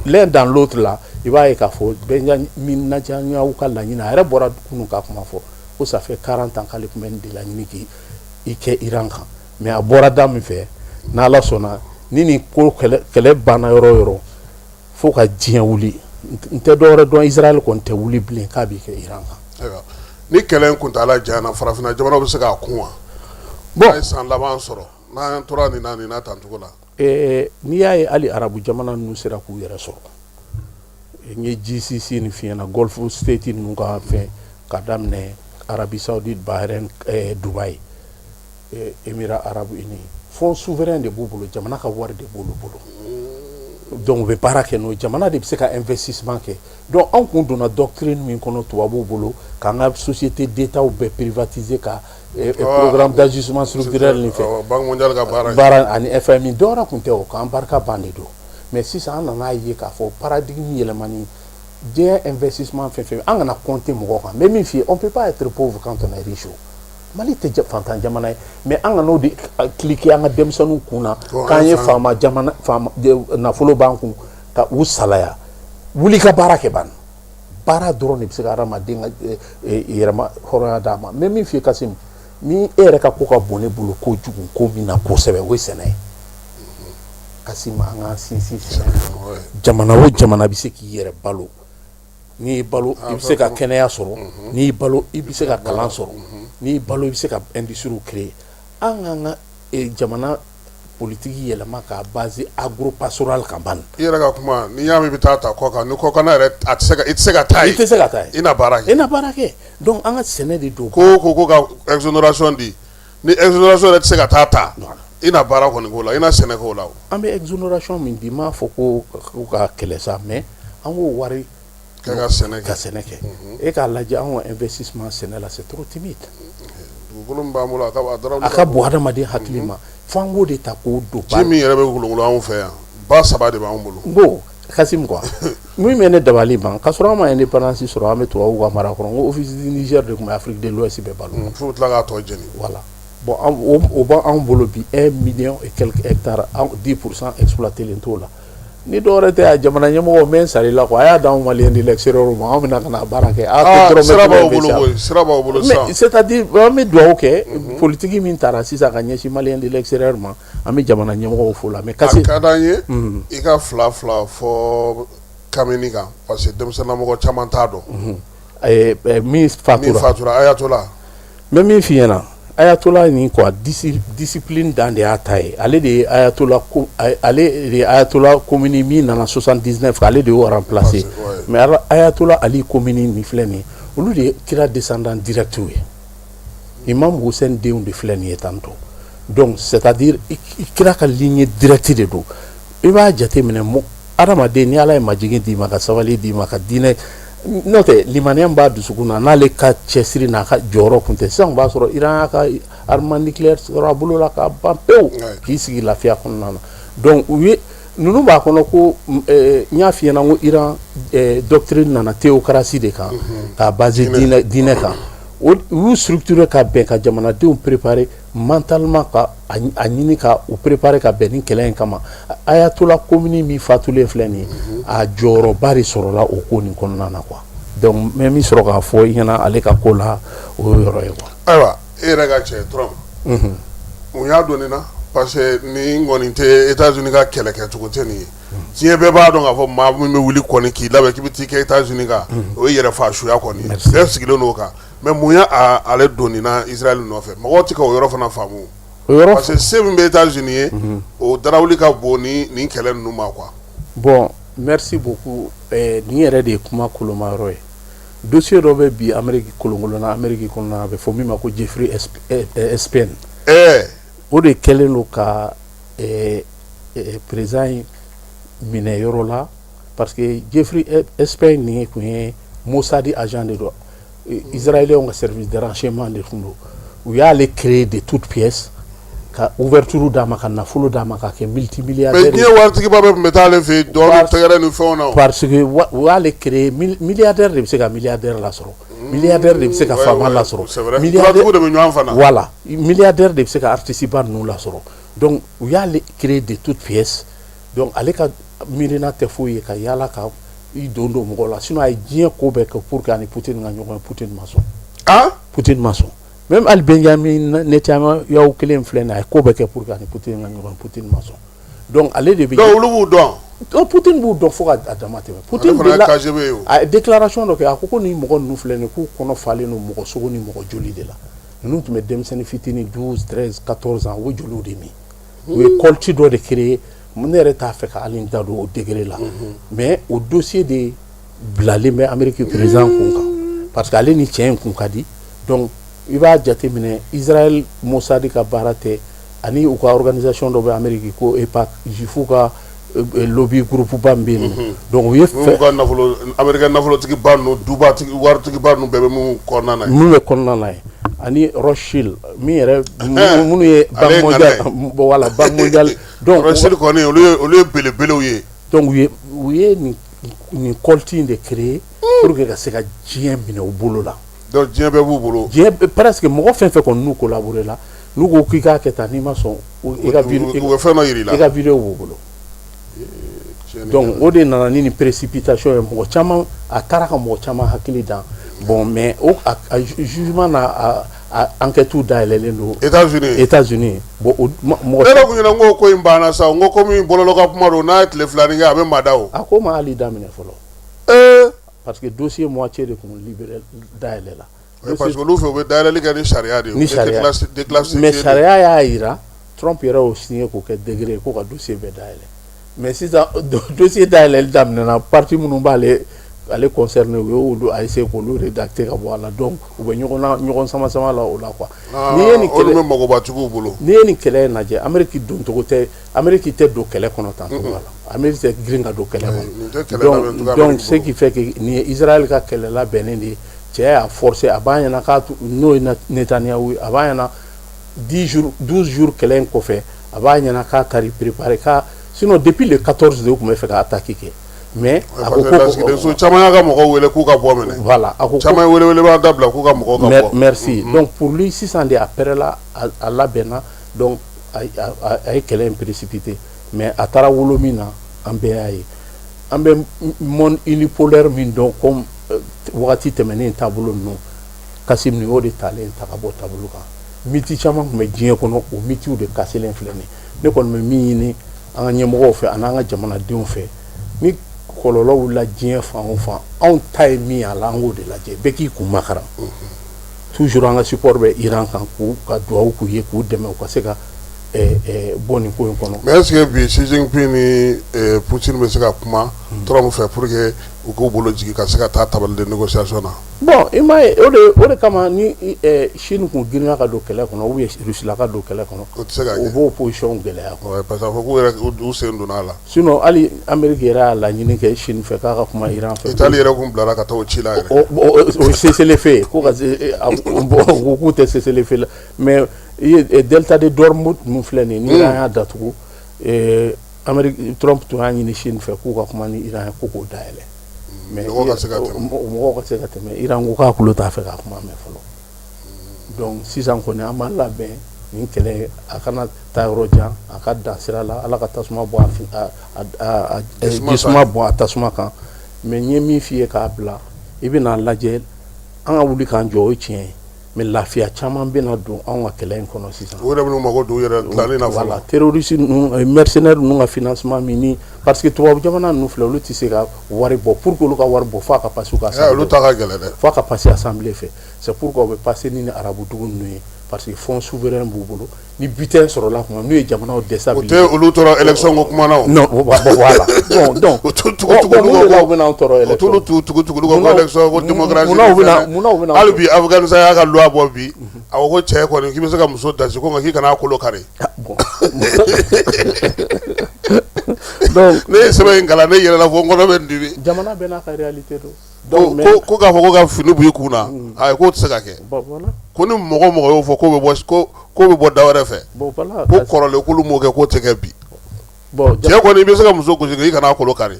l'un dans l'autre là i b'a ye k'a fɔ Benjamin Netanyahu ka laɲini a yɛrɛ bɔra kunun k'a kuma fɔ ko ça fait 40 ans k'ale tun bɛ nin de laɲini k'i kɛ Iran kan mais a bɔra da min fɛ n'Ala sɔnna ni nin ko kɛlɛ banna yɔrɔ o yɔrɔ fo ka diɲɛ wuli n tɛ dɔwɛrɛ dɔn Israël kɔni tɛ wuli bilen k'a b'i kɛ Iran kan. Ni kɛlɛ in kuntala janyana farafinna jamanaw bɛ se k'a kun wa. Bon a ye san laban sɔrɔ n'an tora nin na tan cogo la. N'i y'a ye hali arabu jamana ninnu sera k'u yɛrɛ sɔrɔ n ye GCC ni f'i ɲɛna Gulf State ninnu ka fɛn ka daminɛ Arabie Saoudite Bahrain Dubaï Émirats Arabes Unis fonds souverain de b'u bolo jamana ka wari de b'olu bolo donc u bɛ baara kɛ n'o jamana de bɛ se ka investissement kɛ donc anw kun donna doctrine min kɔnɔ tubabuw bolo k'an ka société d'état bɛɛ privatiser ka programme d'ajustement structurel nin fɛ Banque mondiale ka baara ani FMI dɔwɛrɛ kun tɛ o k'an barika ban de don mais sisan an nan'a ye k'a fɔ paradigme yɛlɛmani diɲɛ investissement fɛn fɛn an kana compter mɔgɔ kan mais min f'i ye on peut pas être pauvre quand on est riche Mali tɛ fantan jamana ye mais an ka n'o de cliquer an ka denmisɛnninw kun na k'an ye faama jamana nafolo b'an kun ka u salaya wuli ka baara kɛ ban baara dɔrɔn de bɛ se ka hadamaden ka yɛrɛma hɔrɔnya d'a ma mais min f'i ye Kasimu ni e yɛrɛ ka ko ka bon ne bolo kojugu ko min na kosɛbɛ o ye sɛnɛ ye Kasimu an k'an sinsin sɛnɛ jamana o jamana bɛ se k'i yɛrɛ balo n'i balo i bɛ se ka kɛnɛya sɔrɔ n'i balo i bɛ se ka kalan sɔrɔ n'i balo i bɛ se ka industrie créer an k'an ka jamana politiki yɛlɛma k'a base agropastoral kan ban. I yɛrɛ ka kuma n'i y'a min bɛ taa ta kɔ kan ni kɔ kana yɛrɛ a tɛ se ka i tɛ se ka taa ye. I tɛ se ka taa ye. I na baara kɛ. I na baara kɛ donc an ka sɛnɛ de don. Ko ka exonération di ni exonération yɛrɛ tɛ se ka taa ta i na baara kɔni k'o la i na sɛnɛ k'o la. An bɛ exonération min di n m'a fɔ ko ka kɛlɛ sa mais an k'o wari. Ka sɛnɛ kɛ e k'a lajɛ an ka investissement sɛnɛ la c'est trop timide. Dugukolo min b'an bolo a ka bon hadamaden hakili ma fo an k'o de ta k'o don. Ji min yɛrɛ bɛ wulowulo anw fɛ yan ba 3 de b'an bolo. Bon Kasimu quoi min bɛ ne dabali ban k'a sɔrɔ an ma indépendance sɔrɔ an bɛ tubabuw ka mara kɔnɔ n ko office du Niger de tun bɛ Afrique de l'Ouest bɛɛ balo. Fo tila k'a tɔ jeni. Voilà bon o b'anw bolo bi 1 million et quelques hectares 10% exploité len t'o la ni dɔwɛrɛ tɛ a jamana ɲɛmɔgɔ mɛ sari la quoi a y'a d'anw maliyɛn de l'extérieur ma anw bɛna ka na baara kɛ sira b'aw bolo mais c'est-à-dire an bɛ dugawu kɛ politique min taara sisan ka ɲɛsin maliyɛn de l'extérieur ma an bɛ jamana ɲɛmɔgɔw fo la mais kasi a ka d'an ye i ka fila fɔ Kameni kan parce que denmisɛnninlamɔgɔ caman t'a dɔn min fatura Ayatola n bɛ min f'i ɲɛna Ayatola ni quoi discipline dan de y'a ta ye ale de ye Ayatola Khomeini min nana 79 ale de y'o remplacer mais Ayatola Ali Khomeini min filɛ nin ye olu de kira descendant direct ye Imam Hussein denw de filɛ nin ye tantôt donc c'est-à-dire kira ka ligne directe de don i b'a jate minɛ adamaden ni Ala ye majigin d'i ma ka sabali d'i ma ka diinɛ n'o tɛ limaniya b'a dusukun na n'ale ka cɛsiri n'a ka jɔyɔrɔ kun tɛ sisan b'a sɔrɔ Iran y'a ka arme nucléaire sɔrɔ a bolo la ka ban pewu k'i sigi lafiya kɔnɔna na donc u ye ninnu b'a kɔnɔ ko n y'a f'i ɲɛna ko Iran doctrine nana théocratie de kan k'a base diinɛ kan u y'u structuré ka bɛn ka jamanadenw préparer mentalement ka a ɲini ka u préparer ka bɛn ni kɛlɛ in kama Ayatola Khomeini min fatulen filɛ nin ye a jɔyɔrɔba de sɔrɔla o ko nin kɔnɔna na quoi donc mɛ min sɔrɔ k'a fɔ i ɲɛna ale ka ko la o ye yɔrɔ ye quoi. ayiwa e yɛrɛ ka cɛ Trump mun y'a donni na parce que ni kɔni tɛ États-Unis ka kɛlɛ kɛcogo tɛ nin ye diɲɛ bɛɛ b'a dɔn k'a fɔ maa min bɛ wuli kɔni k'i labɛn k'i bɛ t'i kɛ États-Unis kan o ye yɛrɛfahisuya kɔni ye bɛɛ sigilen n'o kan mais mun y'a ale donni na Israël nɔfɛ mɔgɔw tɛ ka o yɔrɔ fana faamu parce que se min bɛ États-Unis ye o darawuli ka bon ni kɛlɛ ninnu ma quoi. bon merci beaucoup nin yɛrɛ de ye kuma koloma yɔrɔ ye dossier dɔ bɛ bi Amérique kolonkolon na Amérique kɔnɔna na a bɛ fɔ min ma ko Jeffrey Epstein o de kɛlen don ka président in minɛ yɔrɔ la parce que Jeffrey Epstein nin kun ye Mossad agent de don Israéliens ka service de renseignement de tun don u y'ale créer de toutes pièces ka ouverture d'a ma ka nafolo d'a ma ka kɛ multimilliardaire. mais diɲɛ waritigiba bɛɛ tun bɛ taa ale fɛ yen dɔɔnin tɛgɛrɛ ni fɛnw na parce que u y'ale créer milliardaire de bɛ se ka milliardaire lasɔrɔ milliardaire de bɛ se ka faama lasɔrɔ milliardaire de bɛ ɲɔgɔn fana voilà milliardaire de bɛ se ka artiste ba ninnu lasɔrɔ donc u y'ale créer de toutes pièces donc ale ka miirina tɛ foyi ye ka yaala ka i don mɔgɔ la sinon a ye diɲɛ ko bɛɛ kɛ pour que ani Poutine ka ɲɔgɔn ye Poutine ma sɔn Poutine ma sɔn même Ali Benjamin Netanyahu kelen filɛ nin a ye ko bɛɛ kɛ pour que ani Poutine ka ɲɔgɔn ye Poutine ma sɔn donc ale de bɛ donc olu b'u dɔn Poutine b'u dɔn fo ka dama tɛmɛ Poutine de la a déclaration dɔ kɛ a ko ko ni mɔgɔ ninnu filɛ nin k'u kɔnɔ falen don mɔgɔ sogo ni mɔgɔ joli de la ninnu tun bɛ denmisɛnnin fitinin 12 13 14 ans o joliw de min u ye colti dɔ de créer ne yɛrɛ t'a fɛ ka hali da don o degré la mais o dossier de bilalen bɛ Amérique président kun kan parce que ale ni cɛ in kun ka di donc i b'a jate minɛ Israël Mossad ka baara tɛ ani u ka organisation dɔ bɛ Amérique ko EPAC jufu ka lobby groupe ba min bɛ yen donc u ye fɛ ka nafolo Amérique nafolotigi ba ninnu dubatigi waritigi ba ninnu bɛɛ bɛ mun kɔnɔna na ye mun bɛ kɔnɔna na ye ani Rothschild min yɛrɛ minnu ye banque mondiale voilà banque mondiale donc Rothschild kɔni olu ye belebelew ye donc u ye nin colti de créer pour que ka se ka diɲɛ minɛ u bolo la donc diɲɛ bɛɛ b'u bolo diɲɛ presque mɔgɔ fɛn fɛn kɔni n'u collaborer la n'u ko k'i k'a kɛ tan n'i ma sɔn i ka vidéo u bɛ fɛn dɔ yir'i la i ka vidéo b'u bolo donc o de nana ni précipitation ye mɔgɔ caman a taara ka mɔgɔ caman hakili dan bon mais o jugement na enquête dayɛlɛlen don États-Unis bon mɔgɔ ne kun ɲɛna n ko in banna sa n ko komi bɔlɔlɔ ka kuma don n'a ye tile filani kɛ a bɛ maa da o a ko ma hali daminɛ fɔlɔ parce que dossier moitié de kun libéré dayɛlɛ la parce que olu fɛ u bɛ dayɛlɛli kɛ ni sariya de ye ni sariya mais sariya y'a yira Trump yɛrɛ y'o signé k'o kɛ degré ko ka dossier bɛɛ dayɛlɛ mais sisan dossier dayɛlɛli daminɛna parti minnu b'ale concerné u y'olu a essayé k'olu rédacter ka bɔ a la donc u bɛ ɲɔgɔn sama la o la quoi n'i ye nin kɛlɛ olu bɛ magobatigiw bolo n'i ye nin kɛlɛ in lajɛ Amérique doncogo tɛ Amérique tɛ don kɛlɛ kɔnɔ tan cogo la Amérique tɛ girin ka don kɛlɛ kɔnɔ donc ce qui fait que nin ye Israël ka kɛlɛ labɛnnen de ye cɛ y'a forcer a b'a ɲɛna k'a n'o ye Netanyahu ye a b'a ɲɛna 12 jours kɛlɛ in kɔfɛ a b'a ɲɛna k'a tari préparer k'a sinon depuis le 14 de u tun bɛ fɛ ka attaque kɛ mais a ko ko caman y'a ka mɔgɔw wele k'u ka bɔ minɛ voilà a ko caman ye wele b'a dabila k'u ka mɔgɔw ka bɔ merci donc pour lui sisan de a pɛrɛla a labɛnna donc a ye kɛlɛ in précipité mais a taara wolo min na an bɛɛ y'a ye an bɛ monde unipolaire min dɔn comme wagati tɛmɛnen taabolo ninnu Kasim ni o de talen ta ka bɔ taabolo kan miti caman tun bɛ diɲɛ kɔnɔ o mitiw de kaselen filɛ nin ne kɔni bɛ min ɲini an ka ɲɛmɔgɔw fɛ ani an ka jamanadenw fɛ ni kɔlɔlɔ wulila diɲɛ fan o fan anw ta ye min a la an k'o de lajɛ bɛɛ k'i kun makaran toujours an ka support bɛ Iran kan k'u ka dugawu k'u ye k'u dɛmɛ u ka se ka bɔ nin ko in kɔnɔ. Mais est-ce que bi Xi Jinping ni Poutine bɛ se ka kuma Trump fɛ pour que u k'u bolo jigin ka se ka taa table de négociation na. Bon i m'a ye o de kama ni Chine kun girinna ka don kɛlɛ kɔnɔ ou bien Russie ka don kɛlɛ kɔnɔ o tɛ se ka kɛ o b'o position gɛlɛya quoi. Ouais, parce que a fɔ k'u yɛrɛ u sen donna a la. Sinon hali Amérique yɛrɛ y'a laɲini kɛ Chine fɛ k'a ka kuma Iran fɛ. Italie yɛrɛ kun bilara ka taa o ci la yɛrɛ. O cessez-le-feu ko ka k'u tɛ cessez-le-feu la mais delta de Dortmund mun filɛ nin ni Iran y'a datugu Amérique Trump tun y'a ɲini Chine fɛ k'u ka kuma ni Iran ye ko k'o dayɛlɛ. Mais mɔgɔw ka se ka tɛmɛ Iran ko k'a tulo t'a fɛ ka kuma mɛn fɔlɔ donc sisan kɔni an b'an labɛn nin kɛlɛ a kana taa yɔrɔ jan a ka dan sira la Ala ka tasuma bɔ jisuma bɔ a tasuma kan mais n ye min f'i ye k'a bila i bɛna lajɛ an ka wuli k'an jɔ o ye tiɲɛ ye mais lafiya caman bɛna don anw ka kɛlɛ in kɔnɔ sisan o yɛrɛ bɛ mago don u yɛrɛ dilanni na fɔlɔ voilà terroriste ninnu mercenaires ninnu ka financement min ni parce que tubabu jamana ninnu filɛ olu tɛ se ka wari bɔ pour que olu ka wari bɔ f'a ka passer u ka assemblée olu ta ka gɛlɛn dɛ f'a ka passer assemblée fɛ c'est pourquoi u bɛ passer ni arabu dugu ninnu ye parce que fonds souverain b'u bolo ni butin sɔrɔla kuma n'u ye jamanaw déstabiliser o tɛ olu tɔɔrɔ élection ko kuma na o non voilà bon donc o tugu-tugu-tugu u bɛna anw tɔɔrɔ élection o t'olu tugu-tugu ko élection ko démocratie munna u bɛna hali bi Afganistan y'a ka loi bɔ bi a ko cɛ kɔni k'i bɛ se ka muso dasi ko nka k'i kana kolo kari donc ne ye sɛbɛn in kalan ne yɛrɛla fo n kɔnɔ bɛ n dimi jamana bɛɛ n'a ka réalité don ko k'a fɔ ko ka fini b'i kun na ayi k'o tɛ se ka kɛ ko ni mɔgɔ y'o fɔ k'o bɛ bɔ da wɛrɛ fɛ ko kɔrɔlen k'olu m'o kɛ k'o tɛ kɛ bi cɛ kɔni i bɛ se ka muso gosi i kana kolo kari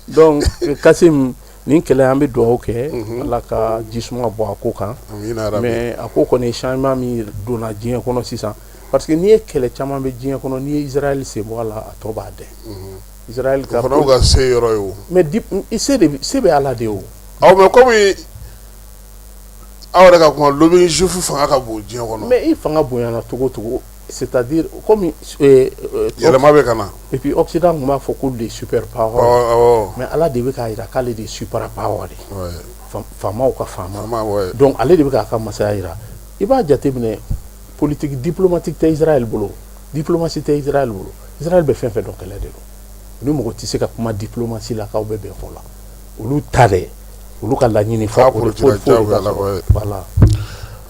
donc Kasim nin kɛlɛ an bɛ dugawu kɛ Ala ka jisuma bɔ a ko kan mais a ko kɔni changement min donna diɲɛ kɔnɔ sisan parce que n'i ye kɛlɛ caman bɛ diɲɛ kɔnɔ n'i ye Israël sen bɔ a la a tɔ b'a dɛn Israël ka fana ka se yɔrɔ ye o mais se bɛ Ala de o mais komi aw yɛrɛ ka kuma lobby juif fanga ka bon diɲɛ kɔnɔ mais i fanga bonyana cogo o cogo c'est-à-dire comme yɛlɛma bɛ ka na et puis Occident tun b'a fɔ ko les super power mais Ala de bɛ k'a jira k'ale de super power de faamaw ka faama donc ale de bɛ k'a ka masaya jira i b'a jateminɛ politique diplomatique tɛ Israël bolo diplomatie tɛ Israël bolo Israël bɛ fɛn fɛn dɔn kɛlɛ de don ni mɔgɔ tɛ se ka kuma diplomatie la k'aw bɛ bɛn fɔ la olu ta dɛ olu ka laɲini fɔ voilà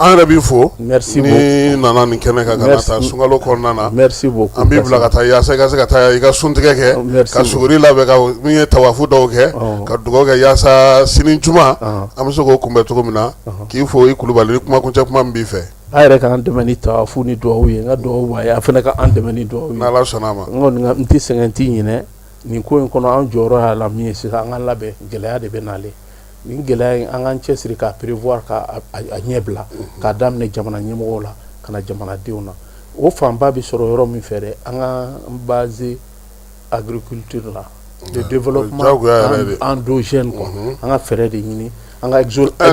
an yɛrɛ b'i fo merci ni nana nin kɛnɛ kan ka na taa sunkalo kɔnɔna na merci beaucoup an b'i bila ka taa yaasa i ka se ka taa i ka suntigɛ kɛ ka suguri labɛn ka min ye tawafu dɔw kɛ ka dugawu kɛ yaasa sini juma an bɛ se k'o kunbɛn cogo min na k'i fo i Kulubali ni kumakuncɛ kuma min b'i fɛ a yɛrɛ k'an dɛmɛ ni tawafu ni dugawu ye n ka dugawu b'a ye a fana ka an dɛmɛ ni dugawu ye n'Ala sɔnna a ma n kɔni n tɛ sɛgɛn n tɛ ɲinɛ nin ko in kɔnɔ an jɔyɔrɔ y'a la min ye sisan an ka labɛn gɛlɛya de bɛ n'ale nin gɛlɛya in an k'an cɛsiri k'a prévoir k'a ɲɛ bila k'a daminɛ jamana ɲɛmɔgɔw la ka na jamanadenw na o fanba bɛ sɔrɔ yɔrɔ min fɛ dɛ an ka baser agriculture la le développement endogène quoi an ka fɛɛrɛ de ɲini an ka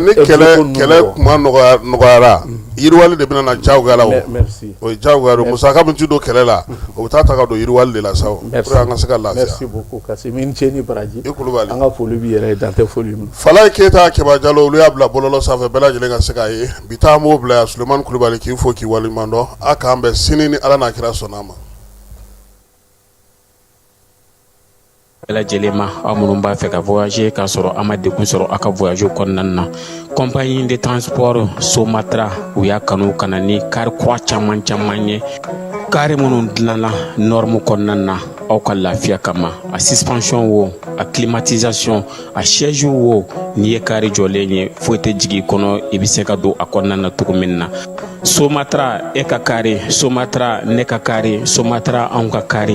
ni kɛlɛ kuma nɔgɔyara yiriwali de bɛna na diyagoya la o merci o ye diyagoya ye musaka min ti don kɛlɛ la o bɛ taa ta ka don yiriwali de la sa o pour que an ka se ka lafiya merci beaucoup Kasim i ni ce ni baraji i Kulubali an ka foli b'i yɛrɛ ye dan tɛ foli min Falaye Keyita Keba Jalo olu y'a bila bɔlɔlɔ sanfɛ bɛɛ lajɛlen ka se k'a ye bi ta an b'o bila yan Sulemani Kulubali k'i fo k'i waleɲuman dɔn a k'an bɛn sini ni Ala n'a kira sɔnna a ma bɛɛ lajɛlen ma aw minnu b'a fɛ ka voyager k'a sɔrɔ a ma degun sɔrɔ a ka voyage kɔnɔna na compagnie de transport Somatra u y'a kanu ka na ni kari kura caman ye kari minnu dilanna norme kɔnɔna na aw ka lafiya kama a suspension wo a climatisation a siège wo n'i ye kari jɔlen ye foyi tɛ jigin i kɔnɔ i bɛ se ka don a kɔnɔna na cogo min na Somatra e ka kari Somatra ne ka kari Somatra anw ka kari